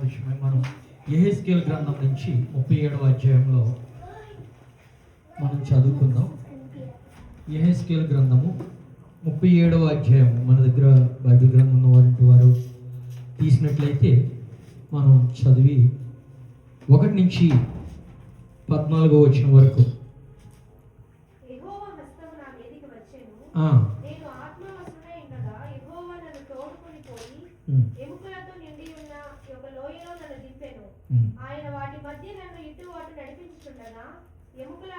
విషయమై మనం యెహెజ్కేలు గ్రంథం నుంచి 37వ అధ్యాయంలో మనం చదువుకుందాం. యెహెజ్కేలు గ్రంథము 37వ అధ్యాయం. మన దగ్గర బైబిల్ గ్రంథం ఉన్న వారు తీసినట్లయితే మనం చదివి 1 నుంచి 14వ వచనం వరకు. ఎముకలతో నిండి ఉన్న ఒక లోయలో నన్ను దింపెను. ఆయన వాటి మధ్య నన్ను ఇటు అటు నడిపించుచుండగా ఎముకల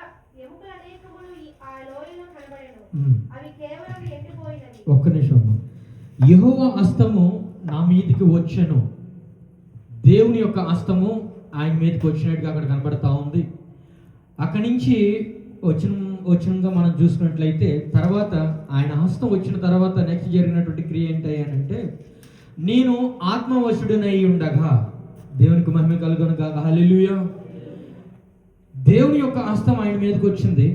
అనేకములు ఆ లోయలో కనబడెను. అవి కేవలం ఎండిపోయినవి. ఒక్క నిమిషం. యెహోవా హస్తము నా మీదకి వచ్చెను. దేవుని యొక్క హస్తము ఆయన మీదకి వచ్చినట్టుగా అక్కడ కనబడతా ఉంది. అక్కడి నుంచి వచ్చినగా మనం చూసుకున్నట్లయితే తర్వాత ఆయన హస్తం వచ్చిన తర్వాత నెక్స్ట్ జరిగినటువంటి క్రియ ఏంటి అంటే, నేను ఆత్మవశుడనై ఉండగా, దేవునికి మహిమ కలుగును గాక, హల్లెలూయా. దేవుని యొక్క హస్తం ఆయన మీదకి వచ్చింది.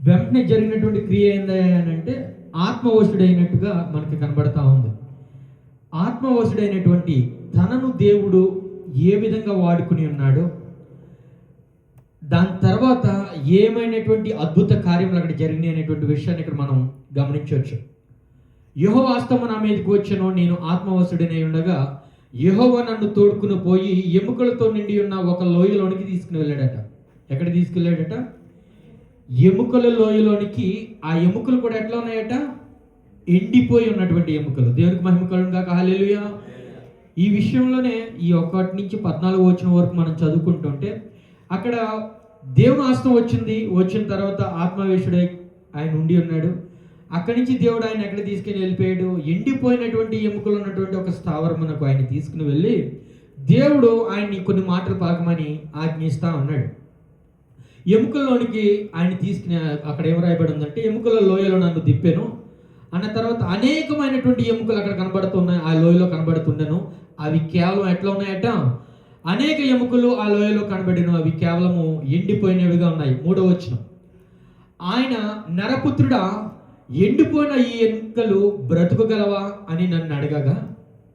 వెంటనే జరిగినటువంటి క్రియ ఏంటి అంటే ఆత్మవశుడైనట్టుగా మనకి కనబడతా ఉంది. ఆత్మవశుడైనటువంటి తనను దేవుడు ఏ విధంగా వాడుకుని ఉన్నాడో, దాని తర్వాత ఏమైనటువంటి అద్భుత కార్యములు అక్కడ జరిగినాయి అనేటువంటి విషయాన్ని ఇక్కడ మనం గమనించవచ్చు. యెహోవా హస్తము నా మీదకి వచ్చెను, నేను ఆత్మవశుడనై ఉండగా యెహోవా నన్ను తోడుకుని పోయి ఎముకలతో నిండి ఉన్న ఒక లోయలోనికి తీసుకుని వెళ్ళాడట. ఎక్కడ తీసుకెళ్ళాడట? ఎముకల లోయలోనికి. ఆ ఎముకలు కూడా ఎట్లా ఉన్నాయట? ఎండిపోయి ఉన్నటువంటి ఎముకలు. దేవునికి మహిమ కలుగును గాక, హల్లెలూయా. ఈ విషయంలోనే ఈ 1 నుంచి 14 వచనం వరకు మనం చదువుకుంటుంటే అక్కడ దేవుని హస్తం వచ్చిన తర్వాత ఆత్మవేశుడై ఆయన ఉండి ఉన్నాడు. అక్కడి నుంచి దేవుడు ఆయన ఎక్కడ తీసుకుని వెళ్ళిపోయాడు? ఎండిపోయినటువంటి ఎముకలు ఉన్నటువంటి ఒక స్థావరమునకు ఆయన తీసుకుని వెళ్ళి దేవుడు ఆయన్ని కొన్ని మాటలు పలకమని ఆజ్ఞిస్తా ఉన్నాడు. ఎముకల్లోనికి ఆయన తీసుకుని అక్కడ ఏం రాయబడి ఉందంటే, ఎముకల లోయలో నన్ను దిప్పాను అన్న తర్వాత అనేకమైనటువంటి ఎముకలు అక్కడ కనబడుతున్నాయి, ఆ లోయలో కనబడుతుండెను. అవి కేవలం ఎట్లా ఉన్నాయట? అనేక ఎముకలు ఆ లోయలో కనబడిను, అవి కేవలము ఎండిపోయినవిగా ఉన్నాయి. 3వ వచనం. ఆయన నరపుత్రుడా, ఎండిపోయిన ఈ ఎముకలు బ్రతుకగలవా అని నన్ను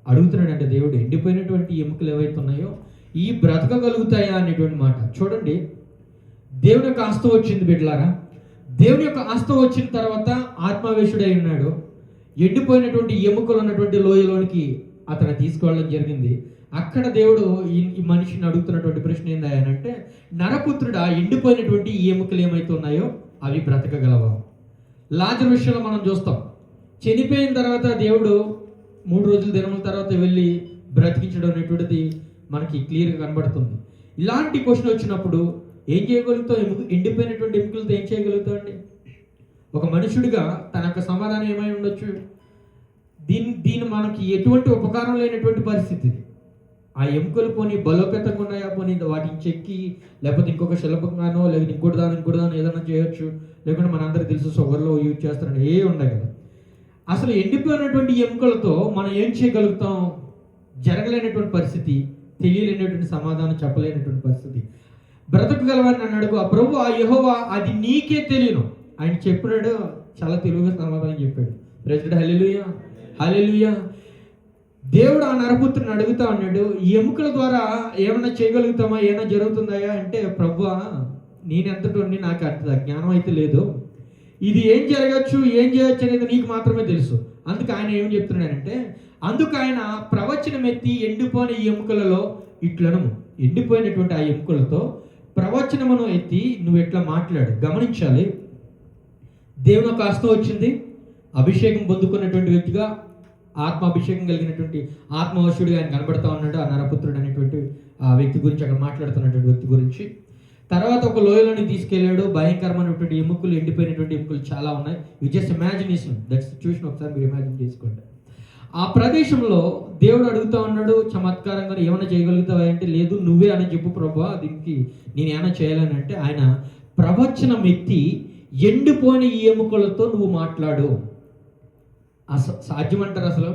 అడుగుతున్నాడంటే దేవుడు, ఎండిపోయినటువంటి ఎముకలు ఏవైతే ఉన్నాయో ఈ బ్రతకగలుగుతాయా అనేటువంటి మాట. చూడండి, దేవుని యొక్క హస్తం వచ్చింది బిడ్డలారా. దేవుని యొక్క హస్తం వచ్చిన తర్వాత ఆత్మవేశుడై ఉన్నాడు. ఎండిపోయినటువంటి ఎముకలు ఉన్నటువంటి లోయలోనికి అతను తీసుకువెళ్ళడం జరిగింది. అక్కడ దేవుడు ఈ మనిషిని అడుగుతున్నటువంటి ప్రశ్న ఏందంటే, నరపుత్రుడా, ఎండిపోయినటువంటి ఈ ఎముకలు ఏమైతే ఉన్నాయో అవి బ్రతకగలవా? లాజరు విషయంలో మనం చూస్తాం. చనిపోయిన తర్వాత దేవుడు 3 రోజుల దినముల తర్వాత వెళ్ళి బ్రతికించడం అనేటువంటిది మనకి క్లియర్గా కనబడుతుంది. ఇలాంటి క్వశ్చన్ వచ్చినప్పుడు ఏం చేయగలుగుతాం? ఎండిపోయినటువంటి ఎముకలతో ఏం చేయగలుగుతాం అండి? ఒక మనుషుడిగా తన యొక్క సమాధానం ఏమై ఉండొచ్చు? దీని మనకి ఎటువంటి ఉపకారం లేనటువంటి పరిస్థితి. ఆ ఎముకలు పోనీ బలోపేతంగా ఉన్నాయా, పోనీ వాటిని చెక్కి లేకపోతే ఇంకొక శిల్పంగానో లేకపోతే ఇంకోటి దాని ఏదైనా చేయొచ్చు. లేకుంటే మనందరికీ తెలుసు షుగర్లో యూజ్ చేస్తారని ఏ ఉన్నాయి కదా. అసలు ఎండిపోయినటువంటి ఎముకలతో మనం ఏం చేయగలుగుతాం? జరగలేనటువంటి పరిస్థితి, తెలియలేనటువంటి సమాధానం చెప్పలేనటువంటి పరిస్థితి. బ్రతకగలవని నన్ను అడుగు. ఆ ప్రభు, ఆ యెహోవా, అది నీకే తెలియను ఆయన చెప్పినాడు. చాలా తెలివిగా సమాధానం చెప్పాడు. ప్రెసిడెంట్ హల్లెలూయా, హల్లెలూయా. దేవుడు ఆ నరపుత్రుని అడుగుతా ఉన్నాడు, ఈ ఎముకల ద్వారా ఏమైనా చేయగలుగుతామా, ఏమైనా జరుగుతుందాయా అంటే, ప్రభువా, నేనెంతటి నాకు అంత జ్ఞానం అయితే లేదు. ఇది ఏం జరగచ్చు, ఏం చేయొచ్చు అనేది నీకు మాత్రమే తెలుసు. అందుకు ఆయన ఏం చెప్తున్నాడంటే, అందుకు ఆయన ప్రవచనం ఎత్తి ఎండిపోయిన ఈ ఎముకలలో ఇట్లను, ఎండిపోయినటువంటి ఆ ఎముకలతో ప్రవచనమును ఎత్తి నువ్వు ఎట్లా మాట్లాడు. గమనించాలి, దేవుని యొక్క హస్తం వచ్చింది. అభిషేకం పొందుకున్నటువంటి వ్యక్తిగా, ఆత్మాభిషేకం కలిగినటువంటి ఆత్మవశుడిగా ఆయన కనబడతా ఉన్నాడు. ఆ నరపుత్రుడు అనేటువంటి ఆ వ్యక్తి గురించి అక్కడ మాట్లాడుతున్నటువంటి వ్యక్తి గురించి. తర్వాత ఒక లోయలోని తీసుకెళ్ళాడు. భయంకరమైనటువంటి ఎముకలు, ఎండిపోయినటువంటి ఎముకలు చాలా ఉన్నాయి. You just imagination that situation ఒకసారి మీరు ఇమాజిన్ చేసుకోండి. ఆ ప్రదేశంలో దేవుడు అడుగుతా ఉన్నాడు చమత్కారంగా, ఏమైనా చేయగలుగుతావా అంటే, లేదు నువ్వే అని చెప్పు ప్రభువా, దీనికి నేను ఏమైనా చేయాలని అంటే, ఆయన ప్రవచనం ఎత్తి ఎండిపోయిన ఈ ఎముకలతో నువ్వు మాట్లాడు. సాధ్యమంటారు అసలు?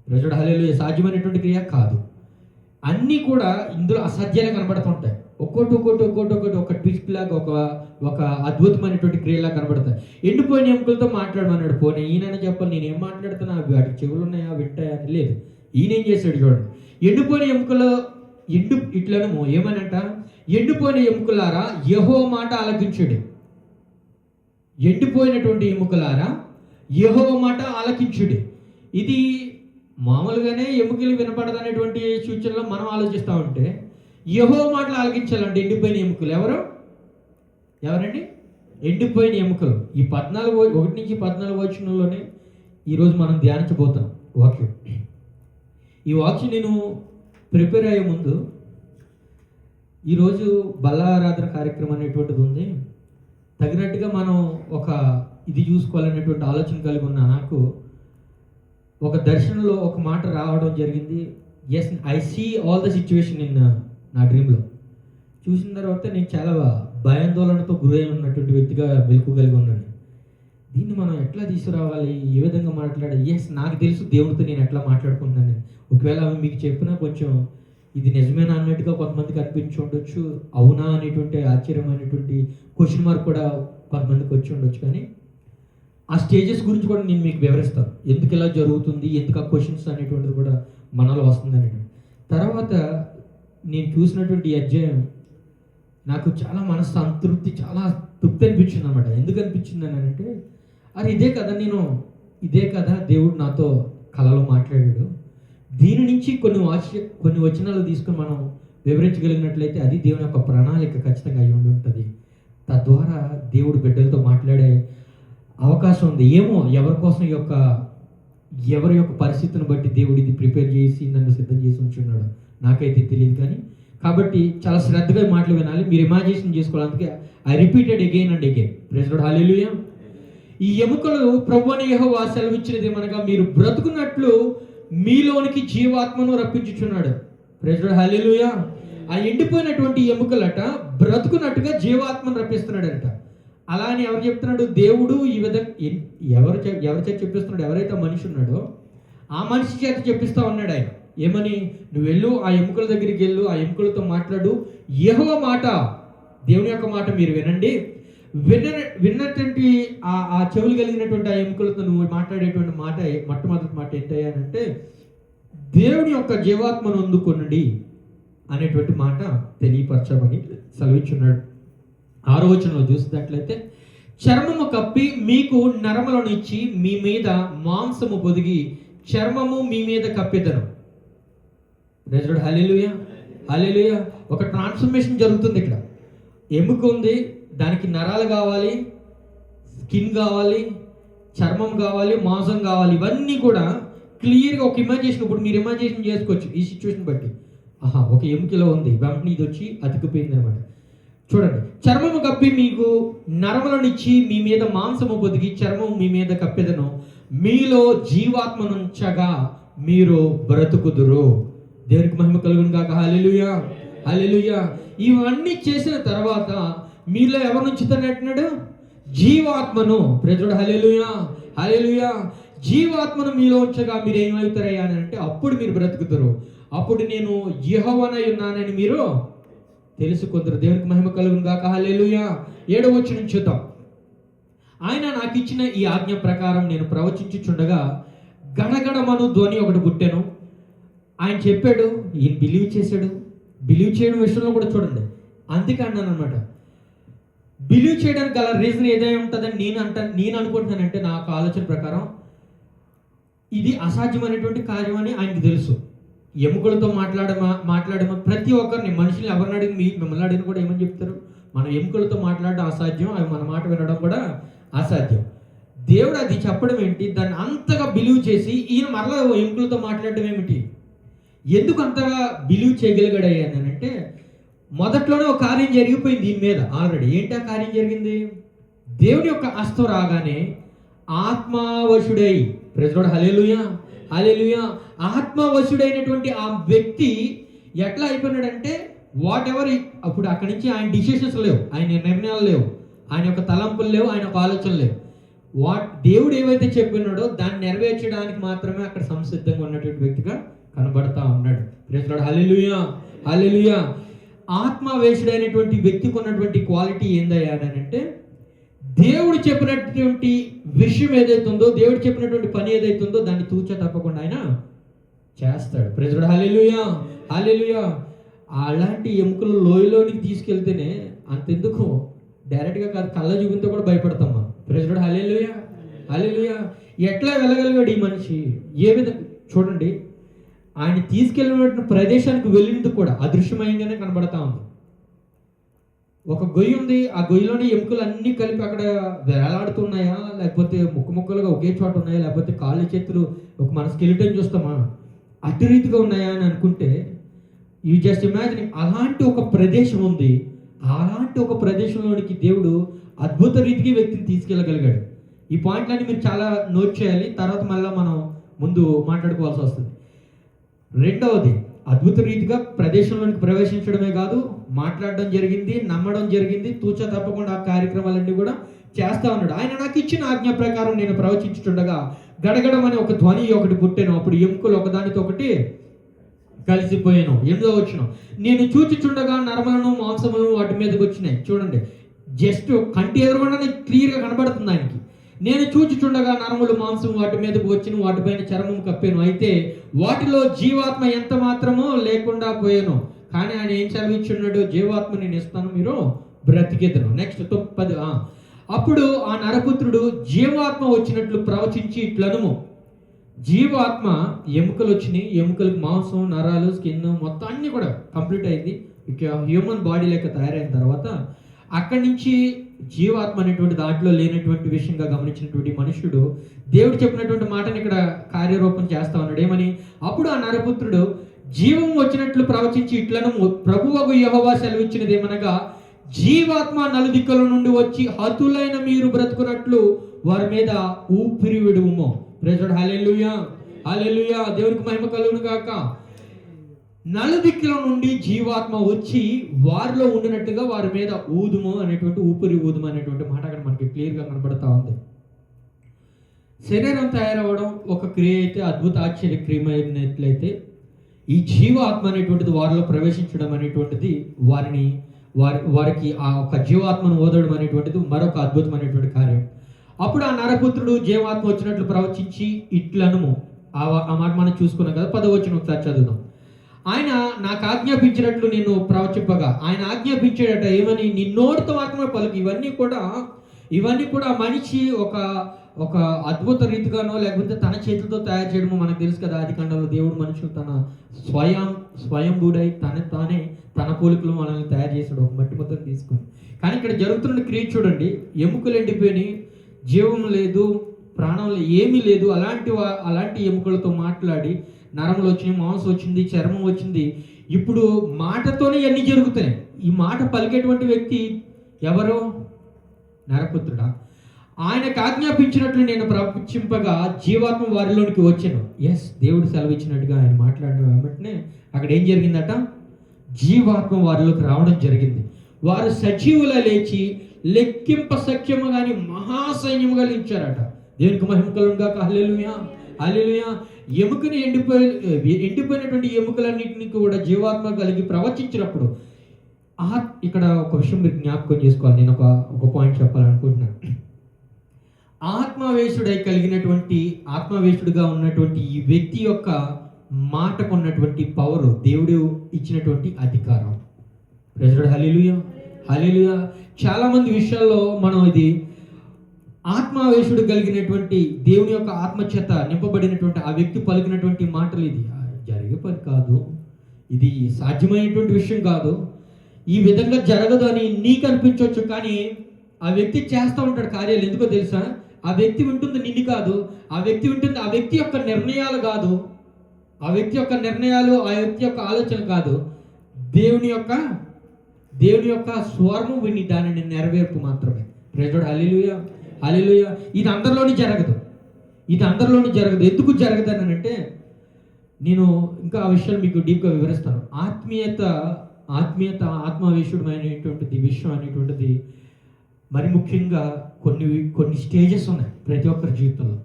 ప్రజడు హల్లెలూయా. సాధ్యమైనటువంటి క్రియ కాదు. అన్నీ కూడా ఇందులో అసాధ్యాలు కనబడుతుంటాయి. ఒక్కొక్కటి ఒక ట్విస్ట్ లాగా, ఒక అద్భుతమైనటువంటి క్రియలా కనబడతాయి. ఎండిపోయిన ఎముకలతో మాట్లాడమన్నాడు. పోనీ ఈయన చెప్పాలి, నేనేం మాట్లాడుతున్నా, వాటికి చెవులు ఉన్నాయా, వింటాయా అని లేదు. ఈయన ఏం చేశాడు చూడండి, ఎండిపోయిన ఎముకలు ఇట్లనము ఏమనంట, ఎండిపోయిన ఎముకలారా యెహోవా మాట ఆలకించుడి. ఎండిపోయినటువంటి ఎముకలారా యెహోవా మాట ఆలకించుడి. ఇది మామూలుగానే ఎముకలు వినపడదనేటువంటి సూచనలో మనం ఆలోచిస్తూ ఉంటే యెహోవా మాటలు ఆలకించాలంటే ఎండిపోయిన ఎముకలు ఎవరండి? ఎండిపోయిన ఎముకలు. ఈ 1 నుంచి 14 వచనంలోనే ఈరోజు మనం ధ్యానించబోతాం వాక్యం. ఈ వాక్యం నేను ప్రిపేర్ అయ్యే ముందు ఈరోజు బల్లారాధన కార్యక్రమం అనేటువంటిది ఉంది, తగినట్టుగా మనం ఒక ఇది చూసుకోవాలనేటువంటి ఆలోచన కలిగి ఉన్న నాకు ఒక దర్శనంలో ఒక మాట రావడం జరిగింది. Yes, I see all the situation in నా డ్రీమ్లో. చూసిన తర్వాత నేను చాలా భయాందోళనతో గురై ఉన్నటువంటి వ్యక్తిగా మెలకువగలిగి ఉన్నాను. దీన్ని మనం ఎట్లా తీసుకురావాలి, ఏ విధంగా మాట్లాడాలి? ఎస్, నాకు తెలుసు దేవుడితో నేను ఎట్లా మాట్లాడుకుంటున్నాను. ఒకవేళ అవి మీకు చెప్పినా కొంచెం ఇది నిజమేనా అన్నట్టుగా కొంతమందికి అనిపించి ఉండొచ్చు, అవునా అనేటువంటి ఆశ్చర్యమైనటువంటి క్వశ్చన్ మార్క్ కూడా కొంతమందికి వచ్చి ఉండొచ్చు. కానీ ఆ స్టేజెస్ గురించి కూడా నేను మీకు వివరిస్తాను, ఎందుకు ఇలా జరుగుతుంది, ఎందుకు ఆ క్వశ్చన్స్ అనేటువంటిది కూడా మనలో వస్తుంది అనేటువంటి. తర్వాత నేను చూసినటువంటి అధ్యాయం నాకు చాలా సంతృప్తి, చాలా తృప్తి అనిపించింది అనమాట. ఎందుకు అనిపించింది అని అంటే, అరే ఇదే కదా దేవుడు నాతో కలలో మాట్లాడాడు. దీని నుంచి కొన్ని వచనాలు తీసుకొని మనం వివరించగలిగినట్లయితే అది దేవుని యొక్క ప్రణాళిక ఖచ్చితంగా అయి ఉంటుంది. తద్వారా దేవుడు బిడ్డలతో మాట్లాడే అవకాశం ఉంది. ఏమో ఎవరి యొక్క పరిస్థితిని బట్టి దేవుడు ఇది ప్రిపేర్ చేసి నన్ను సిద్ధం చేసి ఉంచున్నాడు నాకైతే తెలియదు. కానీ కాబట్టి చాలా శ్రద్ధగా మాటలు వినాలి, మీరు ఇమాజినేషన్ చేసుకోవాలి. అందుకే I repeated again and again. Praise Lord, hallelujah. ఈ ఎముకలు ప్రభువైన యెహోవా సెలవిచ్చినది ఏమనగా, మీరు బ్రతుకున్నట్లు మీలోనికి జీవాత్మను రప్పించుచున్నాడు. ప్రైజ్ లార్డ్, హల్లెలూయా. ఆ ఎండిపోయినటువంటి ఎముకలట బ్రతుకున్నట్టుగా జీవాత్మను రప్పిస్తున్నాడట. అలా అని ఎవరు చెప్తున్నాడు? దేవుడు ఈ విధంగా ఎవరి చేత చెప్పిస్తున్నాడు? ఎవరైతే మనిషి ఉన్నాడో ఆ మనిషి చేత చెప్పిస్తా ఉన్నాడు ఆయన. ఏమని? నువ్వు వెళ్ళు, ఆ ఎముకల దగ్గరికి వెళ్ళు, ఆ ఎముకలతో మాట్లాడు, యెహోవా మాట, దేవుని యొక్క మాట మీరు వినండి. విన్నటువంటి ఆ చెవులు కలిగినటువంటి ఆ ఎముకలతో నువ్వు మాట్లాడేటువంటి మాట, మొట్టమొదటి మాట ఏంటంటే, దేవుని యొక్క జీవాత్మను అందుకొనండి అనేటువంటి మాట తెలియపరచమని సెలవిచ్చున్నాడు. 6వ వచనంలో చూసినట్లయితే, చర్మము కప్పి మీకు నరములనిచ్చి మీ మీద మాంసము పొదిగి చర్మము మీ మీద కప్పెదను. ప్రైజ్ లార్డ్, హల్లెలూయా, హల్లెలూయా. ఒక ట్రాన్స్ఫర్మేషన్ జరుగుతుంది ఇక్కడ. ఎముక ఉంది, దానికి నరాలు కావాలి, స్కిన్ కావాలి, చర్మం కావాలి, మాంసం కావాలి. ఇవన్నీ కూడా క్లియర్గా ఒక ఇమాజినేషన్. ఇప్పుడు మీరు ఇమాజినేషన్ చేసుకోవచ్చు ఈ సిచ్యువేషన్ బట్టి. ఒక ఎముకలో ఉంది, వెంటనే ఇది వచ్చి అతికిపోయింది అనమాట. చూడండి, చర్మము కప్పి మీకు నరములనిచ్చి మీ మీద మాంసము పొదిగి చర్మము మీ మీద కప్పెదను, మీలో జీవాత్మనుంచగా మీరు బ్రతుకుదురు. దేవునికి మహిమ కలుగును గాక. హల్లెలూయా, హల్లెలూయా. ఇవన్నీ చేసిన తర్వాత మీలో ఎవరు ఉంచుతానంటున్నాడు? జీవాత్మను. ప్రైజ్ లార్డ్, హల్లెలూయా, హల్లెలూయా. జీవాత్మను మీలో ఉంచగా మీరు ఏమవుతారయ్యా అని అంటే, అప్పుడు మీరు బ్రతుకుతారు. అప్పుడు నేను యెహోవానై ఉన్నానని మీరు తెలుసుకుందరు. దేవునికి మహిమ కలుగును గాక. హల్లెలూయా. 7వ వచనం చూద్దాం. ఆయన నాకు ఇచ్చిన ఈ ఆజ్ఞ ప్రకారం నేను ప్రవచించుచుండగా గడగడమను ధ్వని ఒకటి పుట్టెను. ఆయన చెప్పాడు, ఈయన బిలీవ్ చేశాడు. బిలీవ్ చేయడం విషయంలో కూడా చూడండి, అందుకే అన్నాను అనమాట. బిలీవ్ చేయడానికి గల రీజన్ ఏదైనా ఉంటుందని నేను అనుకుంటున్నానంటే, నాకు ఆలోచన ప్రకారం ఇది అసాధ్యమైనటువంటి కార్యం అని ఆయనకు తెలుసు. ఎముకలతో మాట్లాడమా ప్రతి ఒక్కరిని, మనుషులు ఎవరిని అడిగి మిమ్మల్ని అడిగిన కూడా ఏమని చెప్తారు? మనం ఎముకలతో మాట్లాడడం అసాధ్యం, అవి మన మాట వినడం కూడా అసాధ్యం. దేవుడు అది చెప్పడం ఏంటి? దాన్ని అంతగా బిలీవ్ చేసి ఈయన మరలా ఎముకలతో మాట్లాడడం ఏమిటి? ఎందుకు అంతగా బిలీవ్ చేయగలిగాడయ్యానంటే, మొదట్లోనే ఒక కార్యం జరిగిపోయింది దీని మీద ఆల్రెడీ. ఏంటి ఆ కార్యం జరిగింది? దేవుని యొక్క హస్తం రాగానే ఆత్మవశుడై, ప్రైజ్ లార్డ్, హల్లెలూయా, హల్లెలూయా. ఆత్మవశుడైనటువంటి ఆ వ్యక్తి ఎట్లా అయిపోయినాడంటే, వాట్ ఎవర్, అప్పుడు అక్కడి నుంచి ఆయన డిసిషన్స్ లేవు, ఆయన నిర్ణయాలు లేవు, ఆయన యొక్క తలంపులు లేవు, ఆయన యొక్క ఆలోచనలు లేవు. దేవుడు ఏవైతే చెప్పినాడో దాన్ని నెరవేర్చడానికి మాత్రమే అక్కడ సంసిద్ధంగా ఉన్నటువంటి వ్యక్తిగా కనబడతా ఉన్నాడు. ప్రైజ్ లార్డ్, హల్లెలూయా, హల్లెలూయా. ఆత్మవేశుడైనటువంటి వ్యక్తికి ఉన్నటువంటి క్వాలిటీ ఏందయ్యాడంటే, దేవుడు చెప్పినటువంటి విషయం ఏదైతే ఉందో, దేవుడు చెప్పినటువంటి పని ఏదైతే ఉందో దాన్ని తూచా తప్పకుండా ఆయన చేస్తాడు. Praise Lord. Hallelujah, hallelujah. అలాంటి ఎముకలు లోయలోనికి తీసుకెళ్తేనే అంతెందుకు డైరెక్ట్గా కాదు, కళ్ళ చూపితే కూడా భయపడతాం మనం. Praise Lord. Hallelujah, hallelujah. ఎట్లా వెళ్ళగలిగాడు ఈ మనిషి? ఏ విధంగా చూడండి, ఆయన తీసుకెళ్ళిన ప్రదేశానికి వెళ్ళింది కూడా అదృశ్యమయంగానే కనబడతా ఉంది. ఒక గొయ్యి ఉంది, ఆ గొయ్యిలోనే ఎముకలు అన్నీ కలిపి అక్కడ వేలాడుతున్నాయా, లేకపోతే ముక్కలుగా ఒకే చోట ఉన్నాయా, లేకపోతే కాళ్ళు చేతులు ఒక మన స్కెలిటన్ చూస్తామా అటు రీతిగా ఉన్నాయా అని అనుకుంటే, యూ జస్ట్ ఇమాజిన్ అలాంటి ఒక ప్రదేశం ఉంది. అలాంటి ఒక ప్రదేశంలోనికి దేవుడు అద్భుత రీతికి వ్యక్తిని తీసుకెళ్ళగలిగాడు. ఈ పాయింట్లన్నీ మీరు చాలా నోట్ చేయాలి, తర్వాత మళ్ళీ మనం ముందు మాట్లాడుకోవాల్సి వస్తుంది. రెండవది, అద్భుత రీతిగా ప్రదేశంలోనికి ప్రవేశించడమే కాదు, మాట్లాడడం జరిగింది, నమ్మడం జరిగింది, తూచా తప్పకుండా ఆ కార్యక్రమాలన్నీ కూడా చేస్తా ఉన్నాడు. ఆయన నాకు ఇచ్చిన ఆజ్ఞ ప్రకారం నేను ప్రవచించుతుండగా గడగడమని ఒక ధ్వని ఒకటి పుట్టాను. అప్పుడు ఎముకలు ఒకదానితో ఒకటి కలిసిపోయాను. 8వ వచనం, నేను చూచుచుండగా నరములను మాంసములను వాటి మీదకి వచ్చినాయి. చూడండి, జస్ట్ కంటి ఎదురుగుండానే క్లియర్గా కనబడుతుంది ఆయనకి. నేను చూచుచుండగా నరములు మాంసం వాటి మీదకు వచ్చిన, వాటిపైన చర్మం కప్పాను. అయితే వాటిలో జీవాత్మ ఎంత మాత్రమో లేకుండా పోయాను. కానీ ఆయన ఏం సెలవిచ్చున్నాడు? జీవాత్మ నేను ఇస్తాను, మీరు బ్రతికేదను. నెక్స్ట్ 10. అప్పుడు ఆ నరపుత్రుడు జీవాత్మ వచ్చినట్లు ప్రవచించి ఇట్లనుము. జీవాత్మ ఎముకలు వచ్చినాయి, ఎముకలకు మాంసం, నరాలు, స్కిన్ మొత్తం అన్నీ కూడా కంప్లీట్ అయింది. ఇక హ్యూమన్ బాడీ లెక్క తయారైన తర్వాత అక్కడి నుంచి జీవాత్మ అనేటువంటి దాంట్లో లేనటువంటి విషయంగా గమనించినటువంటి మనుషుడు దేవుడు చెప్పినటువంటి మాటని ఇక్కడ కార్యరూపం చేస్తా ఉన్నాడు. ఏమని? అప్పుడు ఆ నరపుత్రుడు జీవం వచ్చినట్లు ప్రవచించి ఇట్లను, ప్రభువగు యెహోవా సెలవిచ్చినది ఏమనగా, జీవాత్మ నలుదిక్కుల నుండి వచ్చి హతులైన మీరు బ్రతుకున్నట్లు వారి మీద ఊపిరి విడుము. Praise Lord. హల్లెలూయా, హల్లెలూయా. దేవునికి మహిమ కలుగును గాక. నలుదిక్కుల నుండి జీవాత్మ వచ్చి వారిలో ఉండినట్టుగా వారి మీద ఊదుము అనేటువంటి, ఊపిరి ఊదుము అనేటువంటి మాట అక్కడ మనకి క్లియర్గా కనబడతా ఉంది. శరీరం తయారవ్వడం ఒక క్రియ అయితే, అద్భుత ఆశ్చర్య క్రియమైనట్లయితే, ఈ జీవాత్మ అనేటువంటిది వారిలో ప్రవేశించడం అనేటువంటిది వారికి ఆ ఒక జీవాత్మను ఓదడం అనేటువంటిది మరొక అద్భుతమైనటువంటి కార్యం. అప్పుడు ఆ నరపుత్రుడు జీవాత్మ వచ్చినట్లు ప్రవచించి ఇట్లనుము. ఆ మాట మనం చూసుకున్నాం కదా. 10వ వచనం ఒకసారి చదువుదాం. ఆయన నాకు ఆజ్ఞాపించినట్లు నేను ప్రవచింపగా, ఆయన ఆజ్ఞాపించేటట ఏమని? నీ నోటితో మాత్రమే పలుకు. ఇవన్నీ కూడా మనిషి ఒక అద్భుత రీతిగానో లేకపోతే తన చేతులతో తయారు చేయడమో మనకు తెలుసు కదా. ఆదికాండంలో దేవుడు మనుషులు తన స్వయంభూడై తన పోలికలు మనల్ని తయారు చేశాడు, ఒక మట్టి మొత్తం తీసుకొని. కానీ ఇక్కడ జరుగుతున్న క్రియ చూడండి, ఎముకలు ఎండిపోయి, జీవం లేదు, ప్రాణం ఏమీ లేదు. అలాంటి ఎముకలతో మాట్లాడి నరములు వచ్చినాయి, మాంసం వచ్చింది, చర్మం వచ్చింది. ఇప్పుడు మాటతోనే ఇవన్నీ జరుగుతాయి. ఈ మాట పలికేటువంటి వ్యక్తి ఎవరు? నరపుత్రుడా. ఆయనకు ఆజ్ఞాపించినట్లు నేను ప్రవచింపగా జీవాత్మ వారిలోనికి వచ్చాను. ఎస్, దేవుడు సెలవిచ్చినట్టుగా ఆయన మాట్లాడిన వెంటనే అక్కడ ఏం జరిగిందట? జీవాత్మ వారిలోకి రావడం జరిగింది. వారు సజీవులా లేచి లెక్కింప సఖ్యము కానీ మహాసైన్యముగా నిలిచారట. దేవునికి మహిమ కలుగును గాక. హల్లెలూయా, హల్లెలూయా. ఎండిపోయినటువంటి ఎముకలన్నింటినీ కూడా జీవాత్మ కలిగి ప్రవచించినప్పుడు ఇక్కడ ఒక విషయం మీరు జ్ఞాపకం చేసుకోవాలి. నేను ఒక పాయింట్ చెప్పాలనుకుంటున్నాను. ఆత్మవేశుడిగా ఉన్నటువంటి ఈ వ్యక్తి యొక్క మాటకు ఉన్నటువంటి పవర్, దేవుడు ఇచ్చినటువంటి అధికారం. Praise Lord. Hallelujah, hallelujah. చాలా మంది విషయాల్లో మనం ఇది ఆత్మావేశుడు కలిగినటువంటి దేవుని యొక్క ఆత్మచేత నింపబడినటువంటి ఆ వ్యక్తి పలికినటువంటి మాటలు, ఇది జరిగే పని కాదు, ఇది సాధ్యమైనటువంటి విషయం కాదు, ఈ విధంగా జరగదు అని నీకు అనిపించవచ్చు. కానీ ఆ వ్యక్తి చేస్తూ ఉంటాడు కార్యాలు. ఎందుకో తెలుసా? ఆ వ్యక్తి వింటుంది నిన్ను కాదు, ఆ వ్యక్తి వింటుంది ఆ వ్యక్తి యొక్క నిర్ణయాలు కాదు, ఆ వ్యక్తి యొక్క నిర్ణయాలు, ఆ వ్యక్తి యొక్క ఆలోచన కాదు, దేవుని యొక్క స్వరము విని దానిని నెరవేర్పు మాత్రమే. Praise Lord. Hallelujah, hallelujah. ఇది అందరిలోని జరగదు. ఎందుకు జరగదు అని అంటే, నేను ఇంకా ఆ విషయాలు మీకు డీప్గా వివరిస్తాను. ఆత్మావేశుడమైనటువంటిది విషయం అనేటువంటిది మరి ముఖ్యంగా కొన్ని స్టేజెస్ ఉన్నాయి ప్రతి ఒక్కరి జీవితంలో.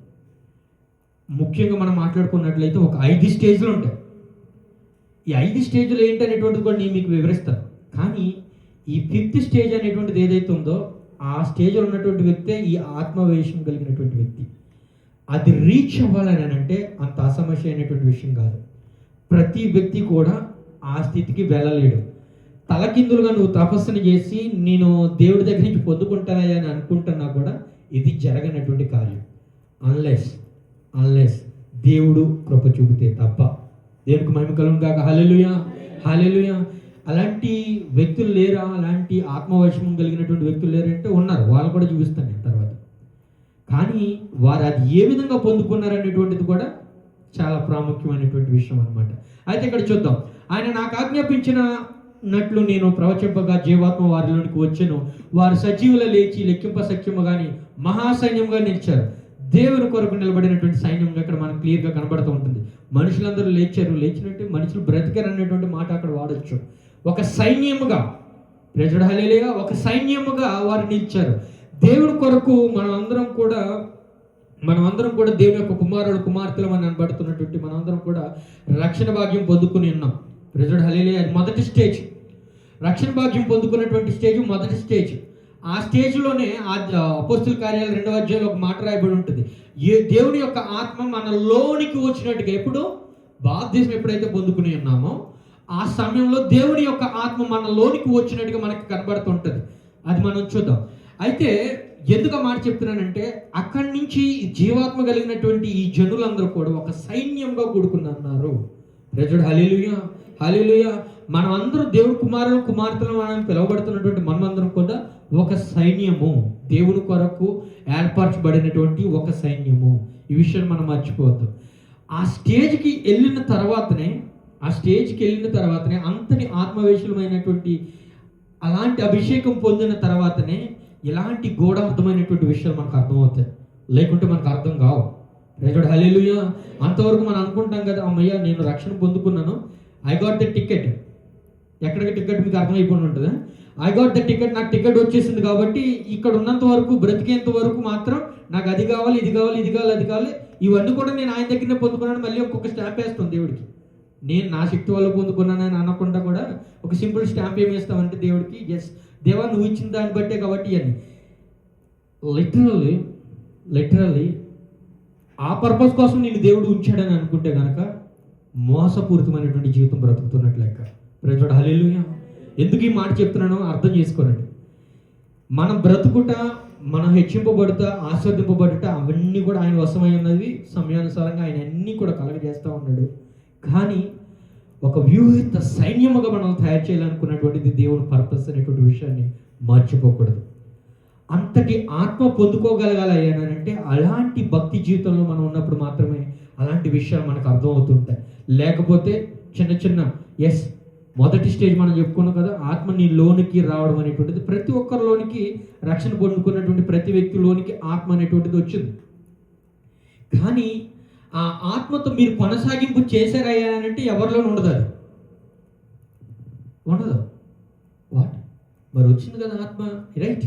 ముఖ్యంగా మనం మాట్లాడుకున్నట్లయితే ఒక 5 స్టేజ్లు ఉంటాయి. ఈ 5 స్టేజ్లు ఏంటనేటువంటిది కూడా నేను మీకు వివరిస్తాను. కానీ ఈ 5th స్టేజ్ అనేటువంటిది ఏదైతే ఉందో, ఆ స్టేజ్లో ఉన్నటువంటి వ్యక్తే ఈ ఆత్మవేశం కలిగినటువంటి వ్యక్తి. అది రీచ్ అవ్వాలని అంటే అంత అసమస్య అయినటువంటి విషయం కాదు. ప్రతి వ్యక్తి కూడా ఆ స్థితికి వెళ్ళలేడు. తలకిందులుగా నువ్వు తపస్సును చేసి నేను దేవుడి దగ్గర నుంచి పొందుకుంటానని అని అనుకుంటున్నా కూడా ఇది జరగనటువంటి కార్యం. అన్లెస్ దేవుడు కృప చూపితే తప్ప. దేవునికి మహిమ కలుగును గాక. హల్లెలూయా, హల్లెలూయా. అలాంటి వ్యక్తులు లేరా? అలాంటి ఆత్మవశం కలిగినటువంటి వ్యక్తులు లేరంటే ఉన్నారు. వాళ్ళు కూడా చూపిస్తాను నేను తర్వాత. కానీ వారు అది ఏ విధంగా పొందుకున్నారనేటువంటిది కూడా చాలా ప్రాముఖ్యమైనటువంటి విషయం అన్నమాట. అయితే ఇక్కడ చూద్దాం. ఆయన నాకు ఆజ్ఞాపించినట్లు నేను ప్రవచింపగా జీవాత్మ వారిలోనికి వచ్చెను. వారు సజీవుల లేచి లెక్కింప సఖ్యము కానీ మహాసైన్యంగా నిలిచారు. దేవుని కొరకు నిలబడినటువంటి సైన్యంగా ఇక్కడ మనకు క్లియర్గా కనబడుతూ ఉంటుంది. మనుషులందరూ లేచినట్టు మనుషులు బ్రతికారు అనేటువంటి మాట అక్కడ వాడచ్చు. ఒక సైన్యముగా, ప్రెజడ్ హల్లెలూయా, ఒక సైన్యముగా వారు నిలిచారు. దేవుని కొరకు మనమందరం కూడా దేవుని యొక్క కుమార్తెలు అని అనబడుతున్నటువంటి మనమందరం కూడా రక్షణ భాగ్యం పొందుకుని ఉన్నాం. ప్రెజడ్ హల్లెలూయా. అది మొదటి స్టేజ్. రక్షణ భాగ్యం పొందుకున్నటువంటి స్టేజ్ మొదటి స్టేజ్. ఆ స్టేజ్లోనే అపోస్తుల కార్యాలు 2వ అధ్యాయంలో ఒక మాట రాయబడి ఉంటుంది. దేవుని యొక్క ఆత్మ మనలోనికి వచ్చినట్టుగా, ఎప్పుడు బాప్తిస్మం ఎప్పుడైతే పొందుకుని ఉన్నామో ఆ సమయంలో దేవుని యొక్క ఆత్మ మనలోనికి వచ్చినట్టుగా మనకు కనబడుతుంటుంది. అది మనం చూద్దాం. అయితే ఎందుకు మాట చెప్తున్నానంటే, అక్కడి నుంచి జీవాత్మ కలిగినటువంటి ఈ జనులందరూ కూడా ఒక సైన్యంగా కూడుకున్నారు. ప్రెజడ్ హల్లెలూయా, హల్లెలూయా. మనం అందరూ దేవుడి కుమార్తెలు మనం పిలువబడుతున్నటువంటి మనమందరం కూడా ఒక సైన్యము, దేవుని కొరకు ఏర్పరచబడినటువంటి ఒక సైన్యము. ఈ విషయాన్ని మనం మర్చిపోవద్దు. ఆ స్టేజ్కి వెళ్ళిన తర్వాతనే అంతటి ఆత్మవేశులమైనటువంటి అలాంటి అభిషేకం పొందిన తర్వాతనే ఇలాంటి గూఢార్థమైనటువంటి విషయాలు మనకు అర్థమవుతాయి. లేకుంటే మనకు అర్థం కావు. ప్రైజ్ హల్లెలూయా. అంతవరకు మనం అనుకుంటాం కదా, అమ్మయ్య నేను రక్షణ పొందుకున్నాను, ఐ గాట్ ద టికెట్. ఎక్కడికి టికెట్ మీకు అర్థమైపోయి ఉంటుందా? ఐ గాట్ ద టికెట్, నాకు టికెట్ వచ్చేసింది కాబట్టి ఇక్కడ ఉన్నంత వరకు, బ్రతికేంత వరకు మాత్రం నాకు అది కావాలి, ఇది కావాలి, ఇది కావాలి, అది కావాలి, ఇవన్నీ కూడా నేను ఆయన దగ్గరనే పొందుకున్నాను. మళ్ళీ ఒక్కొక్క స్టాంప్ వేస్తాం దేవుడికి. నేను నా శక్తి వల్ల పొందుకున్నానని అనకుండా కూడా ఒక సింపుల్ స్టాంప్ ఏమి వేస్తామంటే దేవుడికి, ఎస్ దేవా నువ్వు ఇచ్చిన దాన్ని బట్టే కాబట్టి అని. లిటరల్లీ ఆ పర్పస్ కోసం నేను దేవుడు ఉంచాడని అనుకుంటే కనుక మోసపూరితమైనటువంటి జీవితం బ్రతుకుతున్నట్లు లెక్క. ప్రైజ్ లార్డ్, హల్లెలూయా. ఎందుకు ఈ మాట చెప్తున్నానో అర్థం చేసుకోనండి. మనం బ్రతుకుట, మనం హెచ్చింపబడుతా, ఆస్వాదింపబడుట అవన్నీ కూడా ఆయన వశమై ఉన్నది. సమయానుసారంగా ఆయన అన్నీ కూడా కలగజేస్తూ ఉన్నాడు. కానీ ఒక వ్యూహిత సైన్యముగా మనం తయారు చేయాలనుకున్నటువంటిది దేవుని పర్పస్ అనేటువంటి విషయాన్ని మర్చిపోకూడదు. అంతటి ఆత్మ పొందుకోగలగాలి అంటే అలాంటి భక్తి జీవితంలో మనం ఉన్నప్పుడు మాత్రమే అలాంటి విషయాలు మనకు అర్థం అవుతుంటాయి. లేకపోతే చిన్న మొదటి స్టేజ్ మనం చెప్పుకున్నాం కదా, ఆత్మ నీ లోనికి రావడం అనేటువంటిది ప్రతి ఒక్కరిలోనికి, రక్షణ పొందుకున్నటువంటి ప్రతి వ్యక్తిలోనికి ఆత్మ అనేటువంటిది వచ్చింది. కానీ ఆ ఆత్మతో మీరు కొనసాగింపు చేశారయ్యానంటే ఎవరిలోనూ ఉండదు. అది ఉండదు. వాట్ మరి వచ్చింది కదా ఆత్మ, రైట్?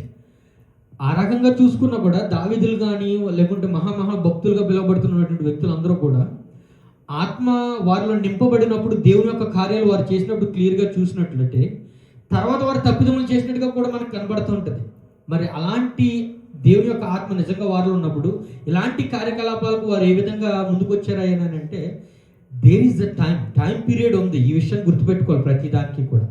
ఆ రకంగా చూసుకున్నా కూడా దావీదులు కానీ లేకుంటే మహా భక్తులుగా పిలువబడుతున్నటువంటి వ్యక్తులందరూ కూడా ఆత్మ వారిలో నింపబడినప్పుడు దేవుని యొక్క కార్యాలు వారు చేసినప్పుడు క్లియర్గా చూసినట్లయితే తర్వాత వారు తప్పిదములు చేసినట్టుగా కూడా మనకు కనబడుతూ ఉంటుంది. మరి అలాంటి దేవుని యొక్క ఆత్మ నిజంగా వారిలో ఉన్నప్పుడు ఇలాంటి కార్యకలాపాలకు వారు ఏ విధంగా ముందుకు వచ్చారయ్యానంటే there is the time period ఉంది. ఈ విషయం గుర్తుపెట్టుకోవాలి ప్రతి దానికి కూడా.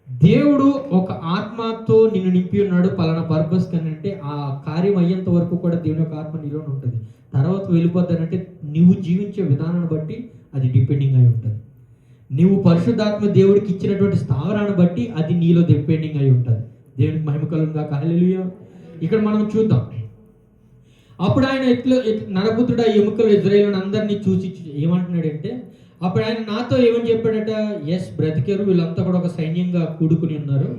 దేవుడు ఒక ఆత్మతో నిన్ను నింపి ఉన్నాడు పలానా పర్పస్ కానీ అంటే ఆ కార్యం అయ్యేంత వరకు కూడా దేవుని యొక్క ఆత్మ నీలోనే ఉంటుంది. తర్వాత వెళ్ళిపోతానంటే నువ్వు జీవించే విధానాన్ని బట్టి అది డిపెండింగ్ అయి ఉంటుంది. నువ్వు పరిశుద్ధాత్మ దేవుడికి ఇచ్చినటువంటి స్థావరాన్ని బట్టి అది నీలో డిపెండింగ్ అయి ఉంటుంది. దేవునికి మహిమ కలుగును గాక. హల్లెలూయా. ఇక్కడ మనం చూద్దాం. అప్పుడు ఆయన నరపుత్రుడు ఆ ఎముకలు ఇజ్రాయేలును అందరినీ చూసి ఏమంటున్నాడంటే, అప్పుడు ఆయన నాతో ఏమని చెప్పాడట, బ్రతికారు, వీళ్ళంతా కూడా ఒక సైన్యంగా కూడుకుని ఉన్నారు,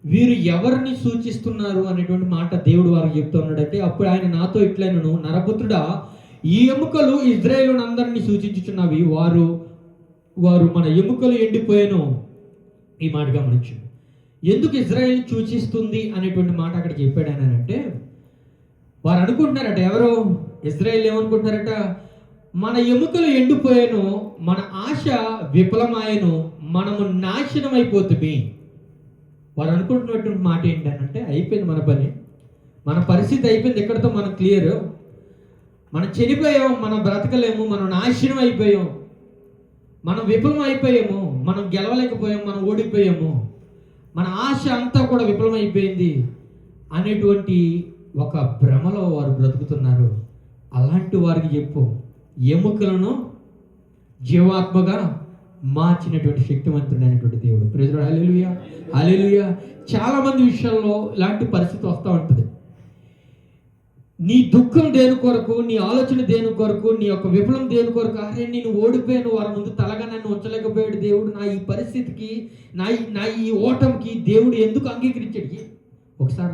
వీరు ఎవరిని సూచిస్తున్నారు అనేటువంటి మాట దేవుడు వారికి చెప్తున్నాడంటే, అప్పుడు ఆయన నాతో ఇట్లైనను, నరపుత్రుడా ఈ ఎముకలు ఇజ్రాయేలును అందరినీ సూచించుచున్నవి, వారు మన ఎముకలు ఎండిపోయాను. ఈ మాట గమనించు. ఎందుకు ఇజ్రాయేల్ సూచిస్తుంది అనేటువంటి మాట అక్కడ చెప్పాడు అని అంటే, వారు అనుకుంటున్నారట, ఎవరు ఇజ్రాయేల్ ఏమనుకుంటున్నారట, మన ఎముకలు ఎండిపోయాను, మన ఆశ విఫలమాయను, మనము నాశనం అయిపోతుంది. వారు అనుకుంటున్నటువంటి మాట ఏంటంటే, అయిపోయింది మన పని, మన పరిస్థితి అయిపోయింది, ఎక్కడితో మనం క్లియర్, మనం చనిపోయాం, మనం బ్రతకలేము, మనం నాశనం అయిపోయాం, మనం విఫలం అయిపోయాము, మనం గెలవలేకపోయాము, మనం ఓడిపోయాము, మన ఆశ అంతా కూడా విఫలమైపోయింది అనేటువంటి ఒక భ్రమలో వారు బ్రతుకుతున్నారు. అలాంటి వారికి చెప్పు, ఎముకలను జీవాత్మగా మార్చినటువంటి శక్తివంతుడైనటువంటి దేవుడు. Praise Lord. Hallelujah, hallelujah. చాలా మంది విషయాల్లో ఇలాంటి పరిస్థితి వస్తూ ఉంటుంది. నీ దుఃఖం దేని కొరకు, నీ ఆలోచన దేని కొరకు, నీ యొక్క విఫలం దేని కొరకు, అరే నేను ఓడిపోయాను, వారి ముందు తలగా నన్ను ఉంచలేకపోయాడు దేవుడు, నా ఈ పరిస్థితికి, నా ఈ ఓటమికి దేవుడు ఎందుకు అంగీకరించాడు? ఒకసారి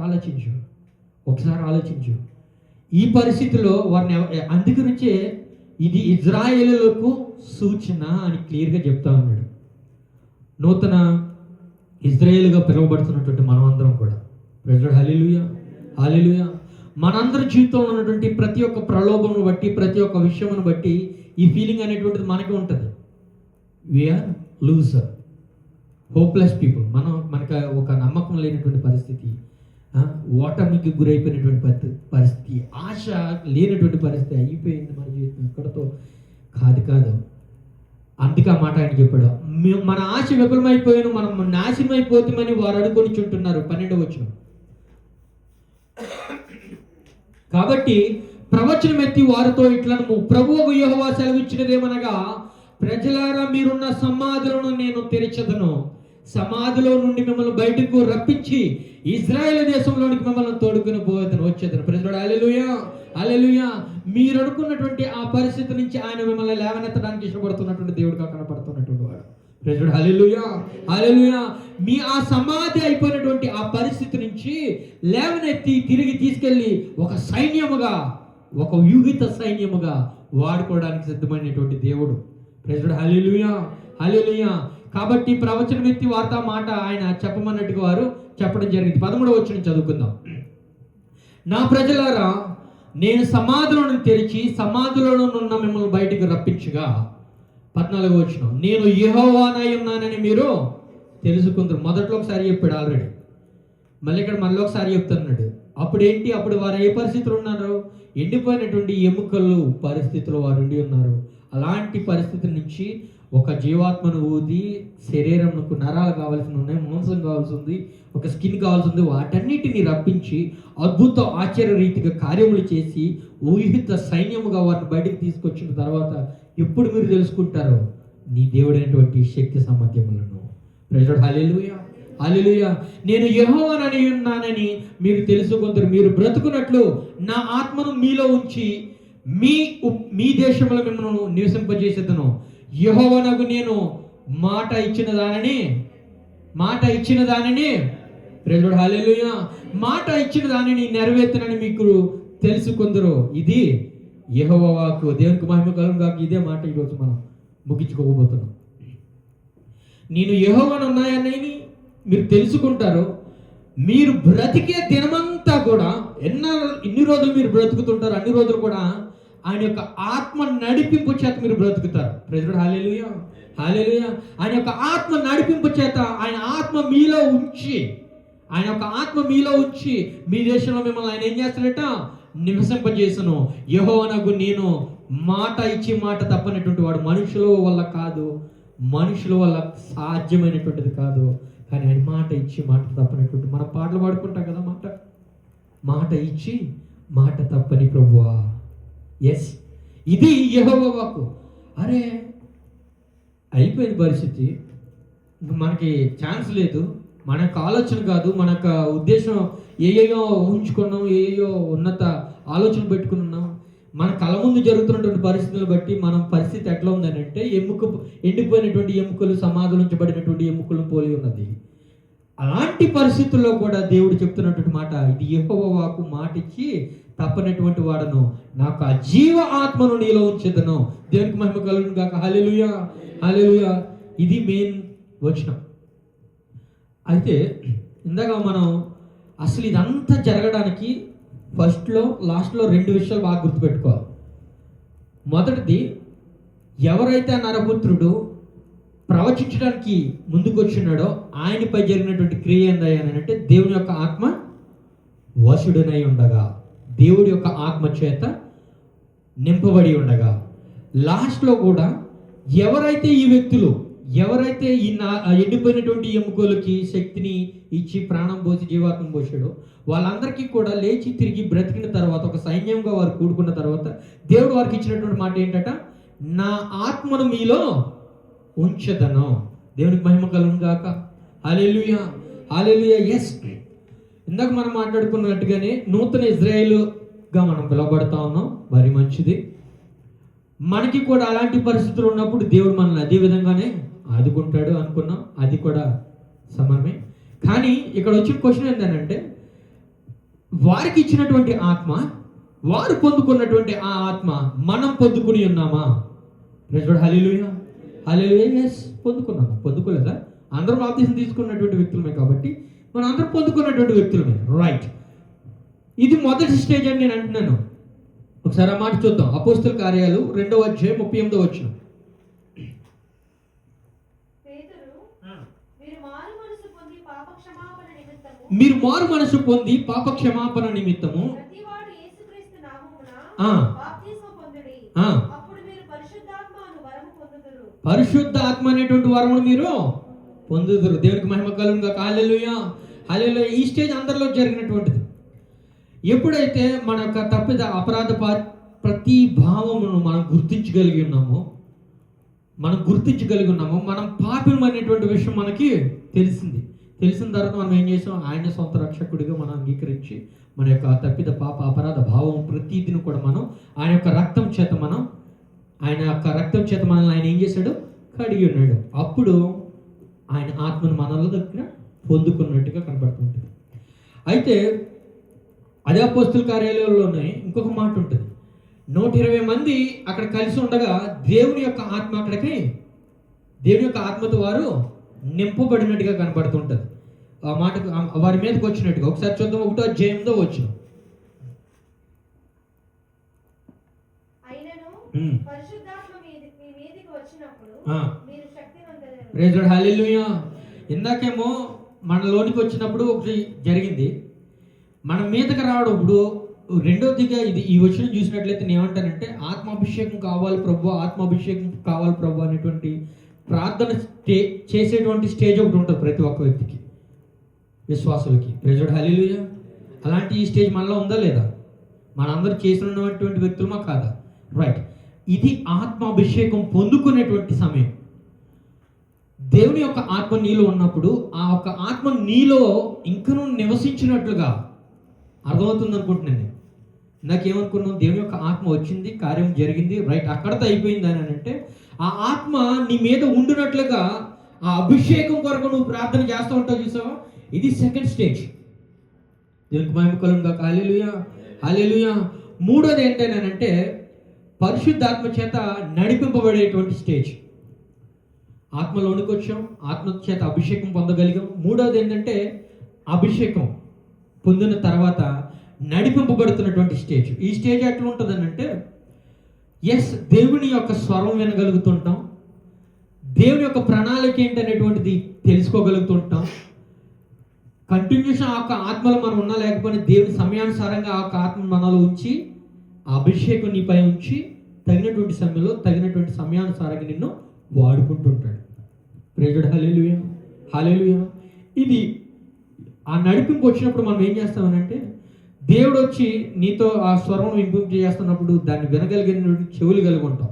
ఆలోచించు. ఈ పరిస్థితిలో వారిని అందుగురించే ఇది ఇజ్రాయేలులకు సూచన అని క్లియర్గా చెప్తా ఉన్నాడు. నూతన ఇజ్రాయేలుగా పిలువబడుతున్నటువంటి మనమందరం కూడా, ప్రైజ్ లార్డ్. హల్లెలూయా, హల్లెలూయా. మనందరి జీవితంలో ఉన్నటువంటి ప్రతి ఒక్క ప్రలోభమును బట్టి, ప్రతి ఒక్క విషయమును బట్టి ఈ ఫీలింగ్ అనేటువంటిది మనకి ఉంటుంది. We are loser, hopeless people. మనకు ఒక నమ్మకం లేనటువంటి పరిస్థితి, ఓటమికి గురైపోయినటువంటి పరిస్థితి, ఆశ లేనటువంటి పరిస్థితి, అయిపోయింది మన జీవితం, ఎక్కడితో కాదు. అందుకే ఆ మాట ఆయన చెప్పాడు, మన ఆశ విఫలమైపోయాను, మనం నాశనం అయిపోతామని వారు అనుకొని చుంటున్నారు. 12వ వచనం. కాబట్టి ప్రవచనం ఎత్తి వారితో ఇట్లను, ప్రభువు యెహోవా సెలవిచ్చినదేమనగా, ప్రజలారా మీరున్న సమాధులను నేను తెరచెదను, సమాధిలో నుండి మిమ్మల్ని బయటకు రప్పించి ఇజ్రాయేల్ దేశంలోనికి మిమ్మల్ని తోడుకుని వచ్చేదను. Praise Lord. హల్లెలూయా, హల్లెలూయా. మీరు అనుకున్నటువంటి ఆ పరిస్థితి నుంచి ఆయన మిమ్మల్ని లేవనెత్తడానికి ఇష్టపడుతున్నటువంటి దేవుడుగా కనపడుతున్నటువంటి వాడు. Praise Lord. హల్లెలూయా, హల్లెలూయా. మీ ఆ సమాధి అయిపోయినటువంటి ఆ పరిస్థితి నుంచి లేవనెత్తి తిరిగి తీసుకెళ్ళి ఒక సైన్యముగా, ఒక వ్యూహిత సైన్యముగా వాడుకోవడానికి సిద్ధమైనటువంటి దేవుడు. Praise Lord. Hallelujah, hallelujah. కాబట్టి ప్రవచనం ఎత్తి వార్తా మాట ఆయన చెప్పమన్నట్టుగా వారు చెప్పడం జరిగింది. 13వ వచనం చదువుకుందాం. నా ప్రజలారా, నేను సమాధులను తెరిచి సమాధులలోనున్న మిమ్మల్ని బయటకు రప్పించగా, 14వ వచనం, నేను యెహోవానై ఉన్నానని మీరు తెలుసుకుందరు. మొదట్లో ఒకసారి చెప్పాడు ఆల్రెడీ, మళ్ళీ ఇక్కడ మళ్ళీ ఒకసారి చెప్తున్నాడు. అప్పుడు వారు ఏ పరిస్థితులు ఉన్నారు? ఎండిపోయినటువంటి ఎముకలు పరిస్థితిలో వారు ఉండి ఉన్నారు. అలాంటి పరిస్థితి నుంచి ఒక జీవాత్మను ఊది, శరీరంకు నరాలు కావాల్సి ఉన్నాయి, మాంసం కావాల్సి ఉంది, ఒక స్కిన్ కావాల్సి ఉంది, వాటన్నిటిని రప్పించి అద్భుత ఆశ్చర్య రీతిగా కార్యములు చేసి ఊహిత సైన్యముగా వారిని బయటకు తీసుకొచ్చిన తర్వాత ఎప్పుడు మీరు తెలుసుకుంటారు నీ దేవుడైనటువంటి శక్తి సామర్థ్యములను. Praise Lord. హల్లెలూయా, హల్లెలూయా. నేను యెహోవానని ఉన్నానని మీరు తెలుసుకుంటారు. మీరు బ్రతుకున్నట్లు నా ఆత్మను మీలో ఉంచి మీ దేశంలో మిమ్మల్ని నివసింపజేసేదను. యెహోవానగు నేను మాట ఇచ్చిన దానిని ప్రైజ్ లార్డ్. హల్లెలూయా. మాట ఇచ్చిన దానిని నెరవేర్చునని మీకు తెలుసుకుందరు. ఇది యెహోవా వాక్కు. దేవునికి మహిమ కలుగును గాక. ఇదే మాట ఈరోజు మనం ముగించుకోబోతున్నాం. నేను యెహోవాను ఉన్నాయని మీరు తెలుసుకుంటారు. మీరు బ్రతికే దినమంతా కూడా ఎన్ని రోజులు మీరు బ్రతుకుతుంటారు, అన్ని రోజులు కూడా ఆయన యొక్క ఆత్మ నడిపింపు చేత మీరు బ్రతుకుతారు. Praise Lord. Hallelujah, hallelujah. ఆయన యొక్క ఆత్మ నడిపింపు చేత ఆయన ఆత్మ మీలో ఉంచి మీ దేశంలో మిమ్మల్ని ఆయన ఏం చేస్తాడట? నివసింపజేసను. యెహోవానగు నేను మాట ఇచ్చి మాట తప్పనటువంటి వాడు. మనుషుల వల్ల కాదు, మనుషుల వల్ల సాధ్యమైనటువంటిది కాదు, కానీ ఆయన మాట ఇచ్చి మాట తప్పనటువంటి. మనం పాటలు పాడుకుంటాం కదా, మాట ఇచ్చి మాట తప్పని ప్రభువా. ఎస్, ఇది యెహోవా వాక్కు. అరే అయిపోయింది పరిస్థితి, మనకి ఛాన్స్ లేదు, మన యొక్క ఆలోచన కాదు, మన యొక్క ఉద్దేశం ఏయో ఊహించుకున్నాం, ఏయో ఉన్నత ఆలోచన పెట్టుకున్నాం. మన కళ్ళ ముందు జరుగుతున్నటువంటి పరిస్థితులను బట్టి మనం పరిస్థితి ఎట్లా ఉందని అంటే, ఎండిపోయినటువంటి ఎముకలు, సమాధులుంచబడినటువంటి ఎముకలను పోలి ఉన్నది. అలాంటి పరిస్థితుల్లో కూడా దేవుడు చెప్తున్నటువంటి మాట, ఇది యెహోవా వాక్కు, మాట ఇచ్చి తప్పనటువంటి వాడను, నాకు ఆ జీవ ఆత్మను నీలో ఉంచేదను. దేవునికి మహిమ కలుగును గాక. హల్లెలూయా, హల్లెలూయా. ఇది మెయిన్ వచనం. అయితే ఇందాక మనం అసలు ఇదంతా జరగడానికి ఫస్ట్లో లాస్ట్లో 2 విషయాలు బాగా గుర్తుపెట్టుకోవాలి. మొదటిది, ఎవరైతే నరపుత్రుడు ప్రవచించడానికి ముందుకు వచ్చినాడో ఆయనపై జరిగినటువంటి క్రియ ఏందయ్యానంటే, దేవుని యొక్క ఆత్మ వశుడనై ఉండగా, దేవుడి యొక్క ఆత్మ చేత నింపబడి ఉండగా. లాస్ట్లో కూడా ఎవరైతే ఈ వ్యక్తులు, ఎవరైతే ఈ ఎండిపోయినటువంటి ఎముకలకి శక్తిని ఇచ్చి ప్రాణం పోసి జీవాత్మ పోసాడో వాళ్ళందరికీ కూడా లేచి తిరిగి బ్రతికిన తర్వాత, ఒక సైన్యంగా వారు కూడుకున్న తర్వాత దేవుడు వారికి ఇచ్చినటువంటి మాట ఏంటట, నా ఆత్మను మీలో ఉంచదను. దేవునికి మహిమ కలుగును గాక. హల్లెలూయా, హల్లెలూయా. ఎస్, ఇందాక మనం మాట్లాడుకున్నట్టుగానే నూతన ఇజ్రాయేలుగా మనం పిలువబడతా ఉన్నాం. మరి మంచిది. మనకి కూడా అలాంటి పరిస్థితులు ఉన్నప్పుడు దేవుడు మనల్ని అదే విధంగానే ఆదుకుంటాడు అనుకున్నాం. అది కూడా సమానమే. కానీ ఇక్కడ వచ్చిన క్వశ్చన్ ఏంటంటే, వారికి ఇచ్చినటువంటి ఆత్మ, వారు పొందుకున్నటువంటి ఆ ఆత్మ మనం పొందుకుని ఉన్నామా? హల్లెలూయా, హల్లెలూయా. ఎస్, పొందుకున్నామా? పొందుకోలేదా? అందరం బాప్తిసం తీసుకున్నటువంటి వ్యక్తులమే కాబట్టి మనం అందరం పొందుకున్నటువంటి వ్యక్తులమే. రైట్, ఇది మొదటి స్టేజ్ అని నేను అంటున్నాను. ఒకసారి ఆ మాట చూద్దాం. అపోస్తల కార్యాలు 2వ అధ్యాయం 38వ వచనం. మీరు మారు మనసు పొంది పాప క్షమాపణ నిమిత్తము పరిశుద్ధాత్మ అనేటువంటి వరమును మీరు పొందుదురు. దేవునికి మహిమ కలుగును గాక. హల్లెలూయా, హల్లెలూయా. ఈ స్టేజ్ అందరిలో జరిగినటువంటిది. ఎప్పుడైతే మన యొక్క తప్పిద అపరాధ ప్రతి భావమును మనం గుర్తించగలిగి ఉన్నామో, మనం పాపం అనేటువంటి విషయం మనకి తెలిసిన తర్వాత మనం ఏం చేసాం? ఆయన సొంత రక్షకుడిగా మనం అంగీకరించి మన యొక్క తప్పిద పాప అపరాధ భావం ప్రతిదిని కూడా మనం ఆయన యొక్క రక్తం చేత మనల్ని ఆయన ఏం చేశాడు? కడిగి ఉన్నాడు. అప్పుడు ఆయన ఆత్మను మనలో దగ్గర పొందుకున్నట్టుగా కనపడుతుంటుంది. అయితే అదే అపోస్తల కార్యాలయంలోనే ఇంకొక మాట ఉంటుంది. 120 మంది అక్కడ కలిసి ఉండగా దేవుని యొక్క ఆత్మతో వారు నింపబడినట్టుగా కనపడుతుంటది. ఆ మాటకు వారి మీదకి వచ్చినట్టుగా ఒకసారి చూద్దాం. 1వ అధ్యాయంలో వచ్చిన హల్లెలూయా. ఇందాకేమో మనలోనికి వచ్చినప్పుడు ఒకటి జరిగింది, మన మీదకి రావడం. ఇప్పుడు రెండోదిగా ఈ వచనం చూసినట్లయితే నేను ఏమంటానంటే, ఆత్మాభిషేకం కావాలి ప్రభు అనేటువంటి ప్రార్థన చేసేటువంటి స్టేజ్ ఒకటి ఉంటుంది ప్రతి ఒక్క వ్యక్తికి, విశ్వాసులకి. ప్రైజ్ హల్లెలూయా. అలాంటి ఈ స్టేజ్ మనలో ఉందా లేదా? మనందరూ చేసినటువంటి వ్యక్తులమా కాదా? రైట్, ఇది ఆత్మాభిషేకం పొందుకునేటువంటి సమయం. దేవుని యొక్క ఆత్మ నీలో ఉన్నప్పుడు ఆ యొక్క ఆత్మ నీలో ఇంకనూ నివసించినట్లుగా అర్థమవుతుంది అనుకుంటున్నాను. నాకేమనుకున్నాను? దేవుని యొక్క ఆత్మ వచ్చింది, కార్యం జరిగింది, రైట్, అక్కడతో అయిపోయింది అని అంటే, ఆ ఆత్మ నీ మీద ఉండినట్లుగా ఆ అభిషేకం కొరకు నువ్వు ప్రార్థన చేస్తూ ఉంటావు. చూసావా? ఇది సెకండ్ స్టేజ్. దేవునికి మహిమ కలుగును గాక. హల్లెలూయా, హల్లెలూయా. మూడోది ఏంటంటే పరిశుద్ధాత్మ చేత నడిపింపబడేటువంటి స్టేజ్. ఆత్మలోనికి వచ్చాం, ఆత్మ చేత అభిషేకం పొందగలిగాం. మూడోది ఏంటంటే అభిషేకం పొందిన తర్వాత నడిపింపబడుతున్నటువంటి స్టేజ్. ఈ స్టేజ్ ఎట్లా ఉంటుందని అంటే, ఎస్, దేవుని యొక్క స్వరం వినగలుగుతుంటాం, దేవుని యొక్క ప్రణాళిక ఏంటనేటువంటిది తెలుసుకోగలుగుతుంటాం. కంటిన్యూషన్ ఆ యొక్క ఆత్మలో మనం ఉన్నా లేకపోయినా దేవుని సమయానుసారంగా ఆ యొక్క ఆత్మ మనలో ఉంచి, ఆ అభిషేకం నీపై ఉంచి తగినటువంటి సమయంలో తగినటువంటి సమయానుసారంగా నిన్ను వాడుకుంటుంటాడు. ప్రైజ్ హల్లెలూయా, హల్లెలూయా. ఇది ఆ నడిపింపు వచ్చినప్పుడు మనం ఏం చేస్తామనంటే, దేవుడు వచ్చి నీతో ఆ స్వరం ఇంప్రూవ్ చేస్తున్నప్పుడు దాన్ని వినగలిగినటువంటి చెవులు కలిగి ఉంటాం,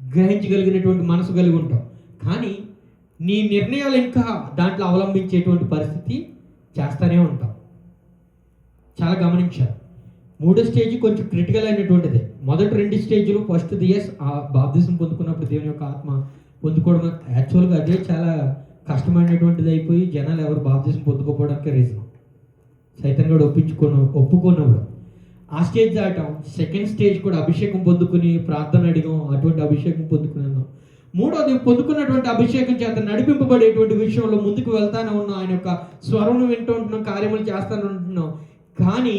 గ్రహించగలిగినటువంటి మనసు కలిగి ఉంటాం. కానీ నీ నిర్ణయాలు ఇంకా దాంట్లో అవలంబించేటువంటి పరిస్థితి చేస్తూనే ఉంటాం. చాలా గమనించాలి. మూడో స్టేజ్ కొంచెం క్రిటికల్ అయినటువంటిది. మొదటి 2 స్టేజ్లు, ఫస్ట్ది ఎస్, ఆ బాప్తిసం పొందుకున్నప్పుడు దేవుని యొక్క ఆత్మ పొందుకోవడం యాక్చువల్గా అదే చాలా కష్టమైనటువంటిది అయిపోయి జనాలు ఎవరు బాప్తిసం పొందుకోవడానికి రీజన్ సైతం కూడా ఒప్పుకున్నప్పుడు ఆ స్టేజ్ దాటాం. సెకండ్ స్టేజ్ కూడా అభిషేకం పొందుకుని ప్రార్థన అడిగాం, అటువంటి అభిషేకం పొందుకున్నాను. మూడోది పొందుకున్నటువంటి అభిషేకం చేత నడిపింపబడేటువంటి విషయంలో ముందుకు వెళ్తానే ఉన్నాం, ఆయన యొక్క స్వరం వింటూ ఉంటున్నాం, కార్యములు చేస్తానే ఉంటున్నాం. కానీ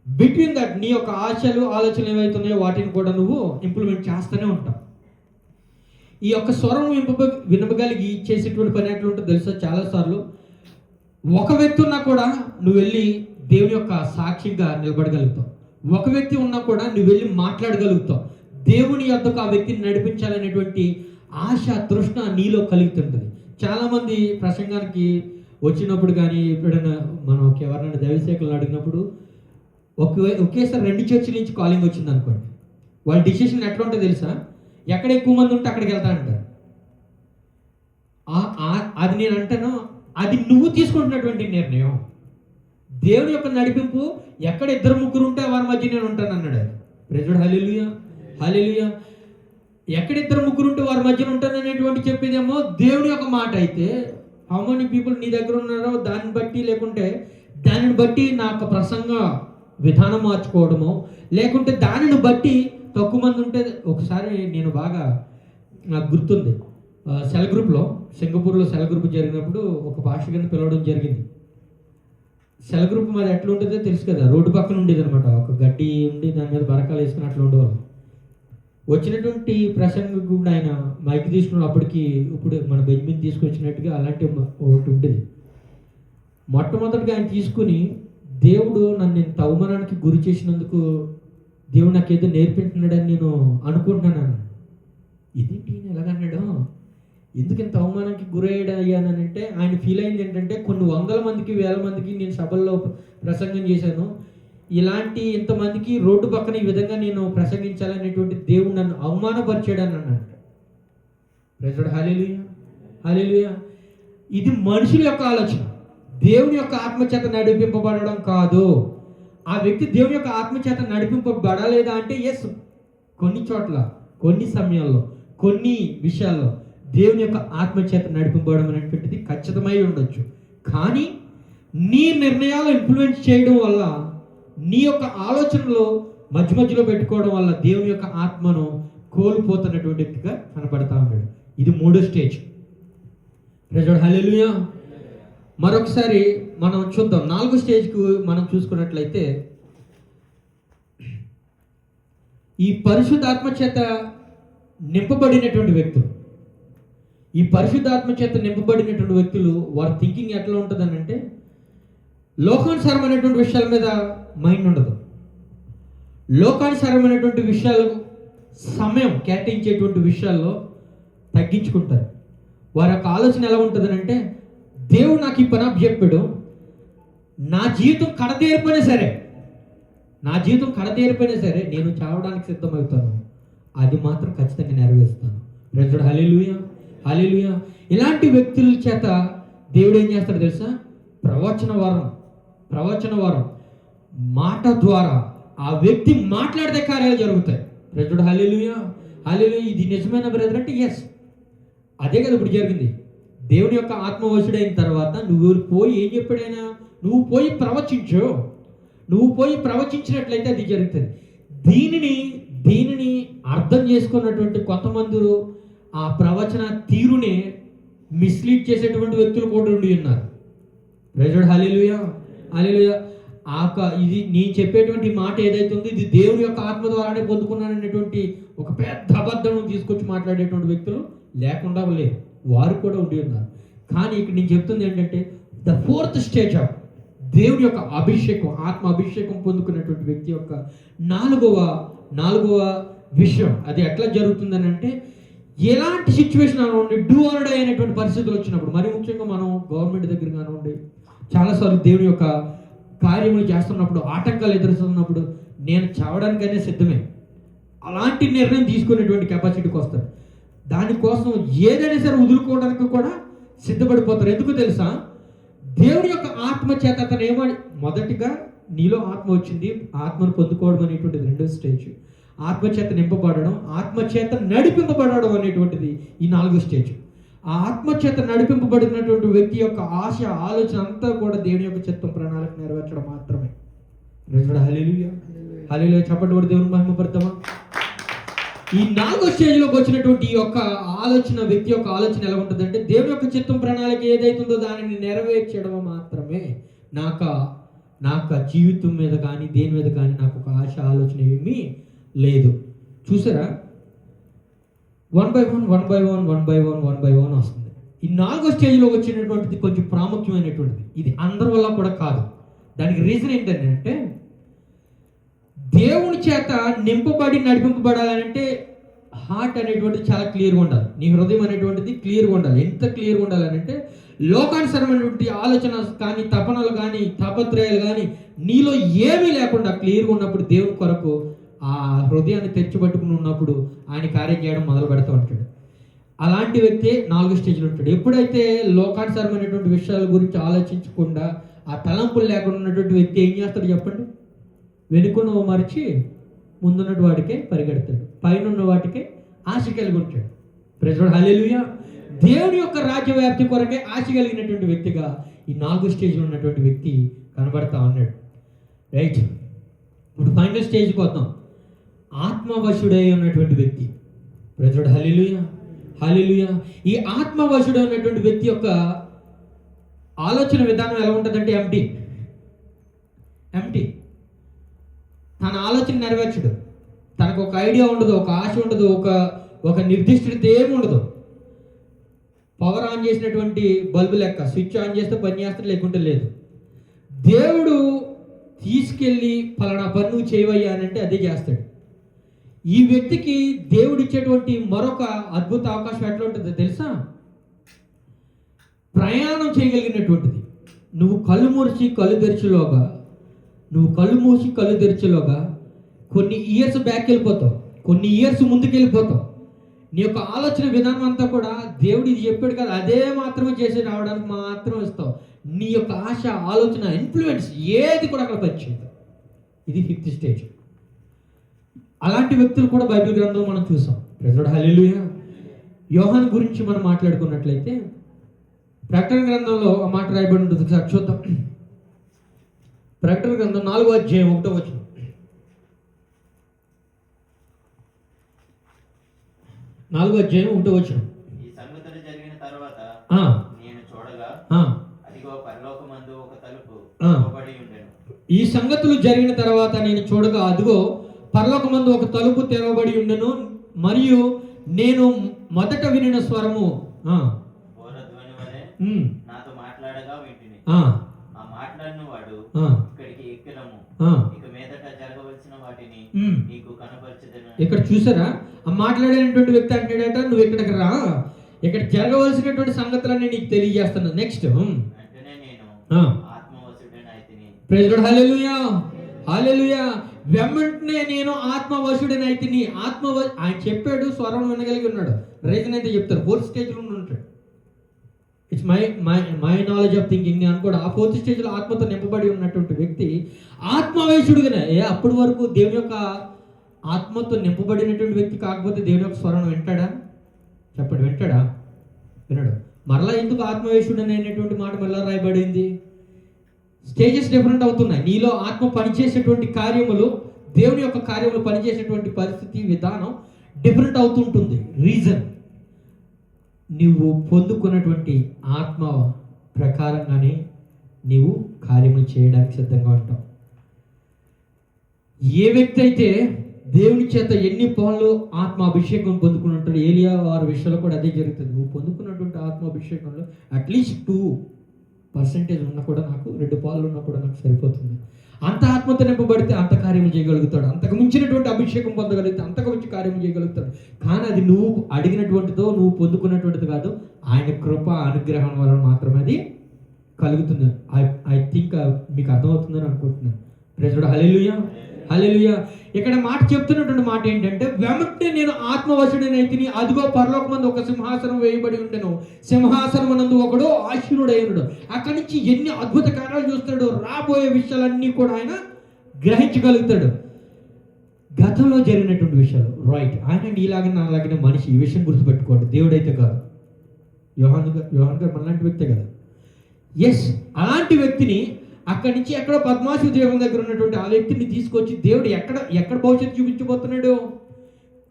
బిట్వీన్ దట్ నీ యొక్క ఆశలు ఆలోచనలు ఏవైతున్నాయో వాటిని కూడా నువ్వు ఇంప్లిమెంట్ చేస్తూనే ఉంటావు. ఈ యొక్క స్వరం వినపగలిగి చేసేటువంటి పని ఎట్లా ఉంటుందో తెలుసా? చాలాసార్లు ఒక వ్యక్తి ఉన్నా కూడా నువ్వు వెళ్ళి దేవుని యొక్క సాక్షిగా నిలబడగలుగుతావు, ఒక వ్యక్తి ఉన్నా కూడా నువ్వు వెళ్ళి మాట్లాడగలుగుతావు, దేవుని యొద్దకు ఆ వ్యక్తిని నడిపించాలనేటువంటి ఆశ, తృష్ణ నీలో కలుగుతుంటుంది. చాలామంది ప్రసంగానికి వచ్చినప్పుడు కానీ ఎప్పుడైనా మనం ఎవరైనా దైవసేవకులను అడిగినప్పుడు ఒకేసారి 2 చర్చిల నుంచి కాలింగ్ వచ్చింది అనుకోండి, వాళ్ళ డిసిషన్ ఎట్లా ఉంటుందో తెలుసా? ఎక్కడ ఎక్కువ మంది ఉంటే అక్కడికి వెళ్తా అంటారు. అది నేను అంటాను, అది నువ్వు తీసుకుంటున్నటువంటి నిర్ణయం. దేవుని యొక్క నడిపింపు ఎక్కడ 2-3 ఉంటే వారి మధ్య నేను ఉంటాను అన్నాడు ఆయన. ప్రైజ్ హల్లెలూయా, హల్లెలూయా. ఎక్కడ 2-3 ఉంటే వారి మధ్యన ఉంటాను అనేటువంటి చెప్పేదేమో దేవుని యొక్క మాట అయితే, హౌ మెనీ పీపుల్ నీ దగ్గర ఉన్నారో దాన్ని బట్టి, లేకుంటే దానిని బట్టి నా యొక్క ప్రసంగ విధానం మార్చుకోవడము, లేకుంటే దానిని బట్టి తక్కువ మంది ఉంటే. ఒకసారి నేను బాగా నాకు గుర్తుంది, సెల్ గ్రూప్లో సింగపూర్లో సెల్ గ్రూప్ జరిగినప్పుడు ఒక పాస్టర్ గారిని పిలవడం జరిగింది. సెల్ గ్రూప్ మరి ఎట్లా ఉంటుందో తెలుసు కదా, రోడ్డు పక్కన ఉండేది అనమాట. ఒక గడ్డి ఉండి దాని మీద బరకాలు వేసుకుని అట్లా ఉండేవాళ్ళు. వచ్చినటువంటి ప్రసంగం కూడా ఆయన మైక్ తీసుకున్న అప్పటికి ఇప్పుడు మన బెంజమిన్ తీసుకొచ్చినట్టుగా అలాంటి ఒకటి ఉండేది. మొట్టమొదటిగా ఆయన తీసుకుని, దేవుడు నన్ను ఇంత అవమానానికి గురి చేసినందుకు దేవుడు నాకేదో నేర్పించున్నాడని నేను అనుకుంటున్నాను. ఇదేంటి నేను ఎలాగన్నాడు, ఎందుకు ఇంత అవమానానికి గురయ్యానంటే ఆయన ఫీల్ అయింది ఏంటంటే, కొన్ని 100 మందికి 1000 మందికి నేను సభల్లో ప్రసంగం చేశాను, ఇలాంటి ఇంతమందికి రోడ్డు పక్కన ఈ విధంగా నేను ప్రసంగించాలనేటువంటి దేవుడు నన్ను అవమానపరిచాడని అన్నాడు. ప్రైజ్ హల్లెలూయా, హల్లెలూయా. ఇది మనుషుల యొక్క ఆలోచన, దేవుని యొక్క ఆత్మచేత నడిపింపబడడం కాదు. ఆ వ్యక్తి దేవుని యొక్క ఆత్మచేత నడిపింపబడలేదా అంటే ఎస్, కొన్ని చోట్ల, కొన్ని సమయాల్లో, కొన్ని విషయాల్లో దేవుని యొక్క ఆత్మచేత నడిపింపబడడం అనేటువంటిది ఖచ్చితమై ఉండొచ్చు. కానీ నీ నిర్ణయాలు ఇన్ఫ్లుయెన్స్ చేయడం వల్ల, నీ యొక్క ఆలోచనలో మధ్యలో పెట్టుకోవడం వల్ల దేవుని యొక్క ఆత్మను కోల్పోతున్నటువంటి వ్యక్తిగా కనపడతా ఉన్నాడు. ఇది 3వ స్టేజ్. ప్రైజ్ హల్లెలూయా. మరొకసారి మనం చూద్దాం 4వ స్టేజ్కు మనం చూసుకున్నట్లయితే, ఈ పరిశుద్ధాత్మ చేత నింపబడినటువంటి వ్యక్తులు, ఈ పరిశుద్ధాత్మ చేత నింపబడినటువంటి వ్యక్తులు వారి థింకింగ్ ఎట్లా ఉంటుందని అంటే, లోకానుసారమైనటువంటి విషయాల మీద మైండ్ ఉండదు. లోకానుసారమైనటువంటి విషయాలు సమయం కేటాయించేటువంటి విషయాల్లో తగ్గించుకుంటారు. వారి యొక్క ఆలోచన ఎలా ఉంటుందని అంటే, దేవుడు నాకు ఈ పని చెప్పాడు, నా జీవితం కడతేరిపోయినా సరే నేను చావడానికి సిద్ధమవుతాను, అది మాత్రం ఖచ్చితంగా నెరవేరుస్తాను. ప్రైజ్ హల్లెలూయా, హల్లెలూయా. ఇలాంటి వ్యక్తుల చేత దేవుడు ఏం చేస్తాడు తెలుసా? ప్రవచన వరం మాట ద్వారా ఆ వ్యక్తి మాట్లాడితే కార్యాలు జరుగుతాయి. ప్రైజ్ హల్లెలూయా, హల్లెలూయా. ఇది నిజమైన బ్రదర్ అంటే ఎస్, అదే కదా ఇప్పుడు జరిగింది. దేవుని యొక్క ఆత్మవశుడైన తర్వాత నువ్వు పోయి ఏం చెప్పాడైనా, నువ్వు పోయి ప్రవచించినట్లయితే అది జరుగుతుంది. దీనిని అర్థం చేసుకున్నటువంటి కొంతమంది ఆ ప్రవచన తీరునే మిస్లీడ్ చేసేటువంటి వ్యక్తులు కూడా ఉండి ఉన్నారు. ప్రైజ్ హల్లెలూయా, హల్లెలూయా. ఇది నేను చెప్పేటువంటి మాట ఏదైతే ఉందో ఇది దేవుని యొక్క ఆత్మ ద్వారానే పొందుకున్నాననేటువంటి ఒక పెద్ద అబద్ధం తీసుకొచ్చి మాట్లాడేటువంటి వ్యక్తులు లేకుండా లేరు, వారు కూడా ఉండి ఉన్నారు. కానీ ఇక్కడ నేను చెప్తుంది ఏంటంటే, ద 4th స్టేజ్ ఆఫ్ దేవుని యొక్క అభిషేకం, ఆత్మ అభిషేకం పొందుకున్నటువంటి వ్యక్తి యొక్క నాలుగవ విషయం అది ఎట్లా జరుగుతుందని అంటే, ఎలాంటి సిచ్యువేషన్ అనుకోండి, డూ ఆర్ డై అనేటువంటి పరిస్థితులు వచ్చినప్పుడు, మరి ముఖ్యంగా మనం గవర్నమెంట్ దగ్గర కానివ్వండి, చాలాసార్లు దేవుని యొక్క కార్యములు చేస్తున్నప్పుడు ఆటంకాలు ఎదురుస్తున్నప్పుడు నేను చావడానికైనా సిద్ధమే, అలాంటి నిర్ణయం తీసుకునేటువంటి కెపాసిటీకి వస్తారు. దానికోసం ఏదైనా సరే వదులుకోవడానికి కూడా సిద్ధపడిపోతారు. ఎందుకు తెలుసా? దేవుని యొక్క ఆత్మ చేత అతను మొదటిగా నీలో ఆత్మ వచ్చింది, ఆత్మను పొందుకోవడం అనేటువంటిది 2వ స్టేజ్. ఆత్మచేత నింపబడడం, ఆత్మచేత నడిపింపబడడం అనేటువంటిది ఈ 4వ స్టేజ్. ఆ ఆత్మచేత నడిపింపబడినటువంటి వ్యక్తి యొక్క ఆశ, ఆలోచన అంతా కూడా దేవుని యొక్క చిత్తం, ప్రణాళిక నెరవేర్చడం మాత్రమే. హల్లెలూయా, హల్లెలూయా. చెప్పండి కూడా దేవుని మహిమపడతామా? ఈ 4వ స్టేజ్లోకి వచ్చినటువంటి ఈ యొక్క ఆలోచన, వ్యక్తి యొక్క ఆలోచన ఎలా ఉంటుందంటే, దేవుని యొక్క చిత్తం, ప్రణాళిక ఏదైతుందో దానిని నెరవేర్చడం మాత్రమే. నాకు జీవితం మీద కానీ దేని మీద కానీ నాకు ఒక ఆశ, ఆలోచన ఏమీ లేదు. చూసారా, 1 by 1 వస్తుంది. ఈ 4వ స్టేజ్లో వచ్చినటువంటిది కొంచెం ప్రాముఖ్యమైనటువంటిది. ఇది అందరి వల్ల కూడా కాదు. దానికి రీజన్ ఏంటంటే, దేవుని చేత నింపబడి నడిపింపబడాలంటే హార్ట్ అనేటువంటిది చాలా క్లియర్గా ఉండాలి. నీ హృదయం అనేటువంటిది క్లియర్గా ఉండాలి. ఎంత క్లియర్గా ఉండాలంటే లోకానుసరమైనటువంటి ఆలోచన కానీ, తపనలు కానీ, తాపత్రయాలు కానీ నీలో ఏమీ లేకుండా క్లియర్గా ఉన్నప్పుడు దేవుని కొరకు ఆ హృదయాన్ని తెచ్చిపట్టుకుని ఉన్నప్పుడు ఆయన కార్యం చేయడం మొదలు పెడతా ఉంటాడు. అలాంటి వ్యక్తి 4 స్టేజ్లో ఉంటాడు. ఎప్పుడైతే లోకానుసరమైనటువంటి విషయాల గురించి ఆలోచించకుండా ఆ తలంపులు లేకుండా ఉన్నటువంటి వ్యక్తి ఏం చేస్తాడు చెప్పండి? వెనుకున్న మరిచి ముందున్నటువంటి వాటికే పరిగెడతాడు, పైన ఉన్న వాటికే ఆశ కలిగి ఉంటాడు. ప్రైజ్ హల్లెలూయా. దేవుని యొక్క రాజ్య వ్యాప్తి కొరకే ఆశ కలిగినటువంటి వ్యక్తిగా ఈ 4 స్టేజ్లో ఉన్నటువంటి వ్యక్తి కనబడతా ఉన్నాడు. రైట్, ఇప్పుడు ఫైనల్ స్టేజ్కి వద్దాం. ఆత్మవశుడై ఉన్నటువంటి వ్యక్తి. ప్రైజ్ హల్లెలూయా, హల్లెలూయా. ఈ ఆత్మవశుడై ఉన్నటువంటి వ్యక్తి యొక్క ఆలోచన విధానం ఎలా ఉంటుందంటే ఎంటీ. తన ఆలోచన నెరవేర్చడు. తనకు ఒక ఐడియా ఉండదు, ఒక ఆశ ఉండదు, ఒక నిర్దిష్టత ఏమి ఉండదు. పవర్ ఆన్ చేసినటువంటి బల్బు లెక్క, స్విచ్ ఆన్ చేస్తే పని చేస్తే లేకుంటే లేదు. దేవుడు తీసుకెళ్ళి పలానా పని నువ్వు చేయవయ్యా అని అంటే అదే చేస్తాడు. ఈ వ్యక్తికి దేవుడు ఇచ్చేటువంటి మరొక అద్భుత అవకాశం ఎట్లా ఉంటుందో తెలుసా? ప్రయాణం చేయగలిగినటువంటిది. నువ్వు కళ్ళు మూసి కళ్ళు తెరిచేలోగా కొన్ని ఇయర్స్ బ్యాక్ వెళ్ళిపోతావు, కొన్ని ఇయర్స్ ముందుకు వెళ్ళిపోతావు. నీ యొక్క ఆలోచన విధానం అంతా కూడా దేవుడు ఇది చెప్పాడు కదా అదే మాత్రమే చేసి రావడానికి మాత్రం ఇస్తావు. నీ యొక్క ఆశ, ఆలోచన, ఇన్ఫ్లుయెన్స్ ఏది కూడా అక్కడ పనిచేయదు. ఇది 5th స్టేజ్. అలాంటి వ్యక్తులు కూడా బైబిల్ గ్రంథంలో మనం చూసాం. ప్రైజ్ హల్లెలూయా. యోహాను గురించి మనం మాట్లాడుకున్నట్లయితే ప్రకటన గ్రంథంలో ఆ మాట రాయబడి ఉంటుంది. ఒకసారి చూద్దాం. ప్రకటన గ్రంథం 4వ అధ్యాయం 1వ వచనం. 4వ అధ్యాయం 1వ వచనం. ఈ సంగతులు జరిగిన తరువాత నేను చూడగా అదిగో పరలోకమందు ఒక తలుపు తెరవబడి ఉండెను. ఈ సంగతులు జరిగిన తర్వాత నేను చూడగా అదిగో పరలోకమందు ఒక తలుపు తెరవబడి ఉండెను. మరియు నేను మొదట వినిన స్వరము బోరధ్వని వలె నాతో మాట్లాడగా వింటిని. ఆ మాట్లాడిన వాడు ఇక్కడికి ఎక్కినము, ఇక మీదట జరగవలసిన వాటిని నీకు కనపరచదను. ఇక్కడ చూసారా, ఆ మాట్లాడేటువంటి వ్యక్తి అంటాడట, నువ్వు ఇక్కడికి రా, ఇక్కడ జరగవలసినటువంటి సంగతులన్నీ నీకు తెలియజేస్తాను. నెక్స్ట్ వెంటనే నేను ఆత్మవశుడనైతిని. ప్రైజ్ లార్డ్, హల్లెలూయా, హల్లెలూయా. వెంటనే నేను ఆత్మవశుడనైతిని. ఆయన చెప్పాడు, స్వరం వినగలిగి ఉన్నాడు. రీజన్ అయితే చెప్తారు. 4th స్టేజ్లో ఉంటాడు. It's my knowledge of thinking అనుకోడు. ఆ 4th స్టేజ్లో ఆత్మతో నింపబడి ఉన్నటువంటి వ్యక్తి ఆత్మవేశుడుగానే. అప్పటి వరకు దేవుని యొక్క ఆత్మతో నింపబడినటువంటి వ్యక్తి కాకపోతే దేవుని యొక్క స్వరం వింటాడా? చెప్పండి, వింటాడా? వినడు. మరలా ఎందుకు ఆత్మవేశుడు అనేటువంటి మాట మరలా రాయబడింది? స్టేజెస్ డిఫరెంట్ అవుతున్నాయి. నీలో ఆత్మ పనిచేసేటువంటి కార్యములు, దేవుని యొక్క కార్యములు పనిచేసేటువంటి పరిస్థితి, విధానం డిఫరెంట్ అవుతుంటుంది. రీజన్, నువ్వు పొందుకున్నటువంటి ఆత్మ ప్రకారంగానే నీవు కార్యములు చేయడానికి సిద్ధంగా ఉంటావు. ఏ వ్యక్తి అయితే దేవుని చేత ఎన్ని పాలు ఆత్మ అభిషేకం పొందుకుని ఉంటాడు, ఏలియా వారి విషయంలో కూడా అదే జరుగుతుంది. నువ్వు పొందుకున్నటువంటి ఆత్మ అభిషేకంలో అట్లీస్ట్ 2% ఉన్నా కూడా నాకు, 2 పాలు ఉన్నా కూడా నాకు సరిపోతుంది. అంత ఆత్మతో నింపబడితే అంత కార్యము చేయగలుగుతాడు. అంతకు మించినటువంటి అభిషేకం పొందగలిగితే అంతకు మించి కార్యం చేయగలుగుతాడు. కానీ అది నువ్వు అడిగినటువంటిదో, నువ్వు పొందుకున్నటువంటిది కాదు. ఆయన కృప, అనుగ్రహం వలన మాత్రమే అది కలుగుతుంది. ఐ థింక్ మీకు అర్థమవుతుందని అనుకుంటున్నాను. ప్రైజ్ లార్డ్, హల్లెలూయా, హల్లెలూయా. ఇక్కడ మాట చెప్తున్నటువంటి మాట ఏంటంటే, వెంటనే నేను ఆత్మవశుడనైతిని, అదిగో పరలోకమందు ఒక సింహాసనం వేయబడి ఉండెను, సింహాసనమునందు ఒకడు ఆసీనుడై ఉన్నాడు. అక్కడి నుంచి ఎన్ని అద్భుత కార్యాలు చూస్తాడు. రాబోయే విషయాలన్నీ కూడా ఆయన గ్రహించగలుగుతాడు. గతంలో జరిగినటువంటి విషయాలు. రైట్, ఆయన నీలాగా నాలాగిన మనిషి. ఈ విషయం గుర్తుపెట్టుకోండి. దేవుడైతే కాదు. యోహాన్ గారు మనలాంటి వ్యక్తే కదా. ఎస్, అలాంటి వ్యక్తిని అక్కడి నుంచి ఎక్కడో పద్మాసు దేవుని దగ్గర ఉన్నటువంటి ఆ వ్యక్తిని తీసుకొచ్చి దేవుడు ఎక్కడ భవిష్యత్తు చూపించబోతున్నాడు?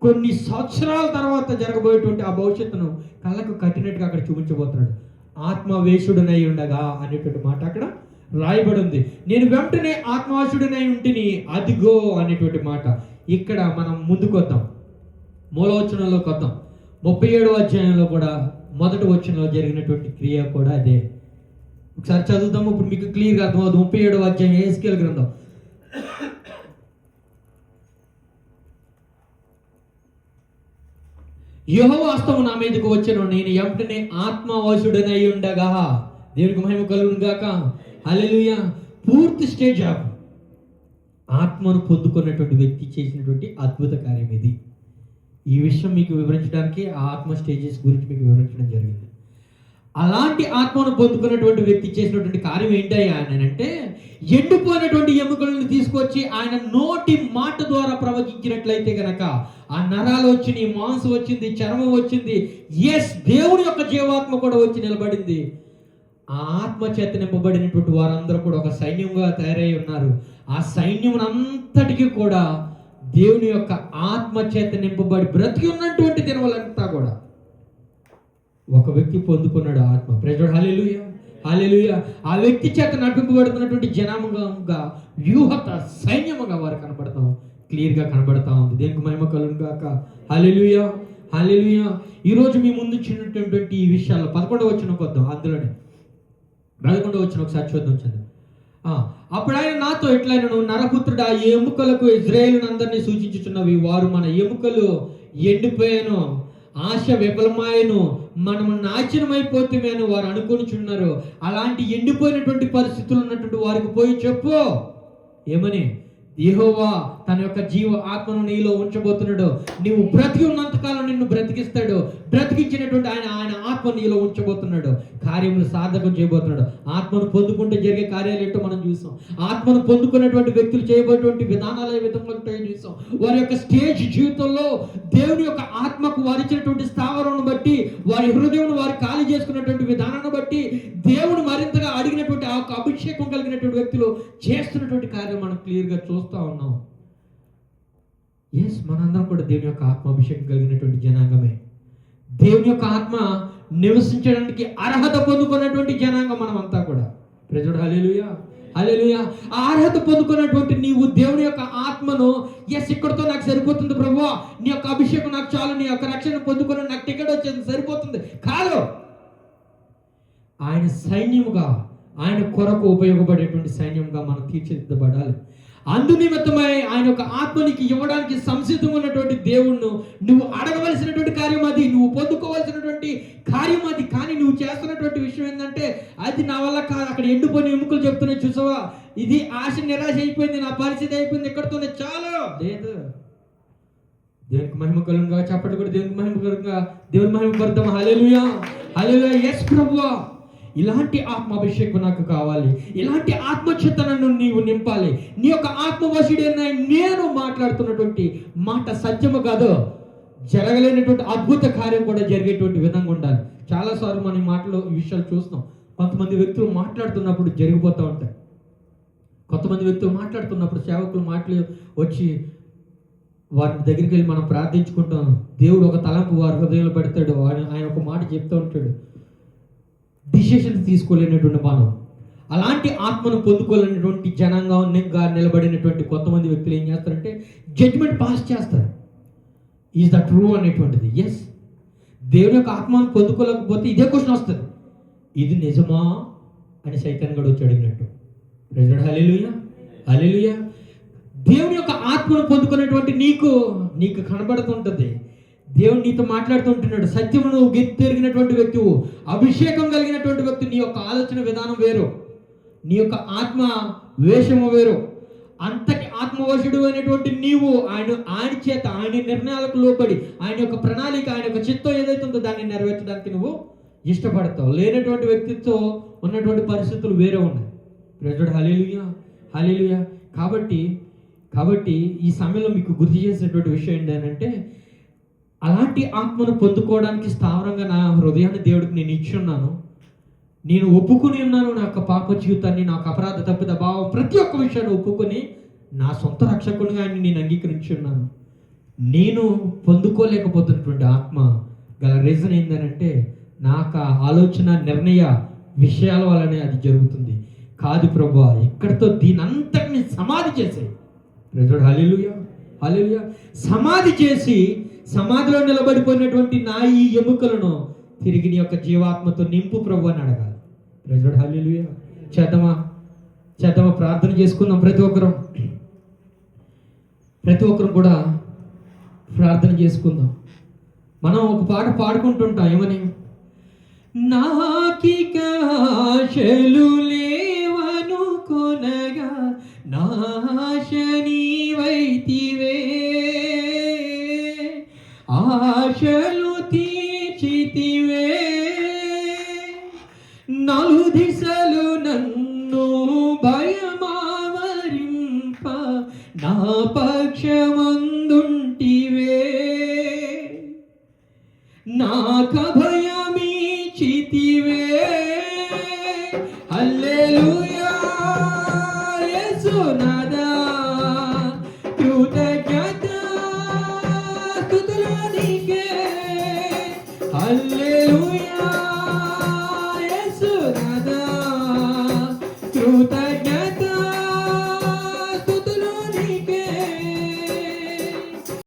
కొన్ని సంవత్సరాల తర్వాత జరగబోయేటువంటి ఆ భవిష్యత్తును కళ్ళకు కట్టినట్టుగా అక్కడ చూపించబోతున్నాడు. ఆత్మవేశుడనై ఉండగా అనేటువంటి మాట అక్కడ రాయబడి ఉంది. నేను వెంటనే ఆత్మవేశుడనై ఉంటిని, అదిగో అనేటువంటి మాట. ఇక్కడ మనం ముందుకు వద్దాం, మూలవచనంలోకి వద్దాం. 37వ అధ్యాయంలో కూడా మొదటి వచనంలో జరిగినటువంటి క్రియ కూడా అదే. ఒకసారి చదువుతాము, ఇప్పుడు మీకు క్లియర్గా అర్థమవుతుంది. 37వ అధ్యాయం, యెహెజ్కేలు గ్రంథం యెహోవా హస్తము నా మీదకు వచ్చెను, నేను వెంటనే ఆత్మవశుడనై ఉండగా. దేవునికి మహిమ కలుగును గాక. హల్లెలూయా. పూర్తి స్టేజ్ ఆఫ్ ఆత్మను పొందుకున్నటువంటి వ్యక్తి చేసినటువంటి అద్భుత కార్యం ఇది. ఈ విషయం మీకు వివరించడానికి ఆ ఆత్మ స్టేజెస్ గురించి మీకు వివరించడం జరిగింది. అలాంటి ఆత్మను పొందుకున్నటువంటి వ్యక్తి చేసినటువంటి కార్యం ఏంటయ్యా అని అంటే, ఎండిపోయినటువంటి ఎముకలను తీసుకొచ్చి ఆయన నోటి మాట ద్వారా ప్రవచించినట్లయితే గనక ఆ నరాలు వచ్చినాయి, మాంసం వచ్చింది, చర్మం వచ్చింది. ఎస్, దేవుని యొక్క జీవాత్మ కూడా వచ్చి నిలబడింది. ఆ ఆత్మ చేత నింపబడినటువంటి వారందరూ కూడా ఒక సైన్యంగా తయారై ఉన్నారు. ఆ సైన్యం అంతటికీ కూడా దేవుని యొక్క ఆత్మ చేత నింపబడి బ్రతికి ఉన్నటువంటి దినవలంతా కూడా ఒక వ్యక్తి పొందుకున్నాడు ఆత్మ. Praise Lord. Hallelujah, hallelujah. ఆ వ్యక్తి చేత నడిపింపబడుతున్నటువంటి జనాంగంగా, వ్యూహత సైన్యముగా వారు కనబడతాం, క్లియర్గా కనబడతా ఉంది. దేనికి మహిమ కలుగును గాక. హల్లెలూయా, హల్లెలూయా. ఈరోజు మీ ముందు చిన్నటువంటి ఈ విషయాల్లో 11వ వచనం కొద్దాం. అందులోనే 11వ వచనం ఒకసారి చూద్దాం. చదువు. అప్పుడు ఆయన నాతో ఎట్లైనను, నరపుత్రుడా, ఈ ఎముకలకు ఇజ్రాయేలునందరినీ సూచించుచున్నవి. వారు మన ఎముకలు ఎండిపోయాను, ఆశ విఫలమాయను, మనము నాశనమైపోతామే అని వారు అనుకొనిచున్నారు. అలాంటి ఎండిపోయినటువంటి పరిస్థితులు ఉన్నటువంటి వారికి పోయి చెప్పు. ఏమని? యెహోవా తన యొక్క జీవ ఆత్మను నీలో ఉంచబోతున్నాడు. నీవు బ్రతికి ఉన్నంతకాలం నిన్ను బ్రతికిస్తాడు. బ్రతికించినటువంటి ఆయన ఆత్మ నీలో ఉంచబోతున్నాడు. కార్యములు సాధకం చేయబోతున్నాడు. ఆత్మను పొందుకుంటే జరిగే కార్యాలు ఏంటో మనం చూసాం. ఆత్మను పొందుకున్నటువంటి వ్యక్తులు చేయబోయేటువంటి విధానాలు ఏ విధంగా ఉంటాయో చూసాం. వారి యొక్క స్టేజ్ జీవితంలో దేవుని యొక్క ఆత్మకు వారిచ్చినటువంటి స్థావరాన్ని బట్టి, వారి హృదయం వారు ఖాళీ చేసుకున్నటువంటి విధానాన్ని బట్టి దేవుడు మరింతగా అడిగినటువంటి ఆ యొక్క అభిషేకం కలిగినటువంటి వ్యక్తులు చేస్తున్నటువంటి కార్యం మనం క్లియర్గా చూస్తాం ఉన్నాం. ఎస్, మనందరం కూడా దేవుని యొక్క ఆత్మ అభిషేకం కలిగినటువంటి జనాంగమే. దేవుని యొక్క ఆత్మ నివసించడానికి అర్హత పొందుకున్నటువంటి జనాంగం మనం అంతా కూడా. Praise Lord. Hallelujah, hallelujah. ఆ అర్హత పొందుకున్నటువంటి నీవు దేవుని యొక్క ఆత్మను, ఎస్ ఇక్కడితో నాకు సరిపోతుంది ప్రభువా, నీ యొక్క అభిషేకం నాకు చాలు, నీ యొక్క రక్షణ పొందుకుని నాకు టికెట్ వచ్చేది సరిపోతుంది కాదు. ఆయన సైన్యముగా, ఆయన కొరకు ఉపయోగపడేటువంటి సైన్యంగా మనం తీర్చిదిద్దబడాలి. అందునిమిత్తమై ఆయన యొక్క ఆత్మనికి ఇవ్వడానికి సంసిద్ధంగా ఉన్నటువంటి దేవుణ్ణి నువ్వు అడగవలసినటువంటి కార్యం అది, నువ్వు పొందుకోవాల్సినటువంటి కార్యం అది. కానీ నువ్వు చేస్తున్నటువంటి విషయం ఏంటంటే, అది నా వల్ల కాదు. అక్కడ ఎండిపోయిన ఎముకలు చెప్తున్నాయి చూసావా, ఇది ఆశ నిరాశ అయిపోయింది, నా పరిస్థితి అయిపోయింది, ఇక్కడితోనే చాలు. లేదు, దేవునికి మహిమ కలుగుగా. చెప్పండి కూడా దేవునికి మహిమ కలుగుగా. దేవుని మహిమ పడతాం. హల్లెలూయా, హల్లెలూయా. ఎస్ ప్రభువా, ఇలాంటి ఆత్మాభిషేకం నాకు కావాలి. ఇలాంటి ఆత్మచేత నన్ను నీవు నింపాలి. నీ యొక్క ఆత్మవశుడైన నేను మాట్లాడుతున్నటువంటి మాట సత్యము కాదు, జరగలేనటువంటి అద్భుత కార్యం కూడా జరిగేటువంటి విధంగా ఉండాలి. చాలాసార్లు మనం మాటలు ఈ విషయాలు చూస్తాం. కొంతమంది వ్యక్తులు మాట్లాడుతున్నప్పుడు జరిగిపోతూ ఉంటాయి. కొంతమంది వ్యక్తులు మాట్లాడుతున్నప్పుడు సేవకులు మాటలు వచ్చి వారి దగ్గరికి వెళ్ళి మనం ప్రార్థించుకుంటాం. దేవుడు ఒక తలంపు వారి హృదయంలో పెడతాడు. ఆయన ఒక మాట చెప్తూ ఉంటాడు. డిసిషన్స్ తీసుకోలేనటువంటి మనం, అలాంటి ఆత్మను పొందుకోలేనటువంటి జనాంగంగా నిలబడినటువంటి కొంతమంది వ్యక్తులు ఏం చేస్తారంటే జడ్జ్మెంట్ పాస్ చేస్తారు. ఈజ్ ద ట్రూ అనేటువంటిది. ఎస్, దేవుని యొక్క ఆత్మను పొందుకోలేకపోతే ఇదే క్వశ్చన్ వస్తుంది, ఇది నిజమా అని సైతాన్ గడు వచ్చి అడిగినట్టు. Praise Lord. Hallelujah, hallelujah. దేవుని యొక్క ఆత్మను పొందుకునేటువంటి నీకు కనబడుతుంటుంది. దేవుడు నీతో మాట్లాడుతుంటున్నాడు. సత్యమును గుర్తెరిగినటువంటి వ్యక్తివు, అభిషేకం కలిగినటువంటి వ్యక్తి. నీ యొక్క ఆలోచన విధానం వేరు, నీ యొక్క ఆత్మ వేషము వేరు. అంతటి ఆత్మవశుడు అనేటువంటి నీవు ఆయన చేత, ఆయన నిర్ణయాలకు లోబడి, ఆయన యొక్క ప్రణాళిక, ఆయన యొక్క చిత్తం ఏదైతే ఉందో దాన్ని నెరవేర్చడానికి నువ్వు ఇష్టపడతావు. లేనటువంటి వ్యక్తితో ఉన్నటువంటి పరిస్థితులు వేరే ఉన్నాయి. Praise Lord. Hallelujah, hallelujah. కాబట్టి ఈ సమయంలో మీకు గుర్తు చేసినటువంటి విషయం ఏంటంటే, అలాంటి ఆత్మను పొందుకోవడానికి స్థావరంగా నా హృదయాన్ని దేవుడికి నేను ఇచ్చి ఉన్నాను. నేను ఒప్పుకుని ఉన్నాను. నా యొక్క పాప జీవితాన్ని, నాకు అపరాధ తప్పిద భావం, ప్రతి ఒక్క విషయాన్ని ఒప్పుకొని నా సొంత రక్షకునిగా ఆయన నేను అంగీకరించి ఉన్నాను. నేను పొందుకోలేకపోతున్నటువంటి ఆత్మ గల రీజన్ ఏంటంటే, నాకు ఆలోచన నిర్ణయ విషయాల వల్లనే అది జరుగుతుంది. కాదు ప్రభువా, ఇక్కడితో దీని అంతటిని సమాధి చేసేయి. Praise Lord. Hallelujah, hallelujah. సమాధి చేసి సమాధిలో నిలబడిపోయినటువంటి నా ఈ ఎముకలను తిరిగి నీ యొక్క జీవాత్మతో నింపు ప్రభు అని అడగాలి. Praise Lord. హల్లెలూయా. చేద్దామా ప్రార్థన చేసుకుందాం. ప్రతి ఒక్కరు కూడా ప్రార్థన చేసుకుందాం. మనం ఒక పాట పాడుకుంటుంటాం ఏమని, నాకిక ఆశలు లేవను కొనగా నాశ నీవైతివే, ఆశలు తీర్చితివే, నలు దిశలు నన్ను భయమావరింప నా పక్షమందుంటివే, నాకభయమీచితివే. హల్లెలూయా యేసునాథా, కృతజ్ఞత స్తుతులు నీకే. హల్లెలూయా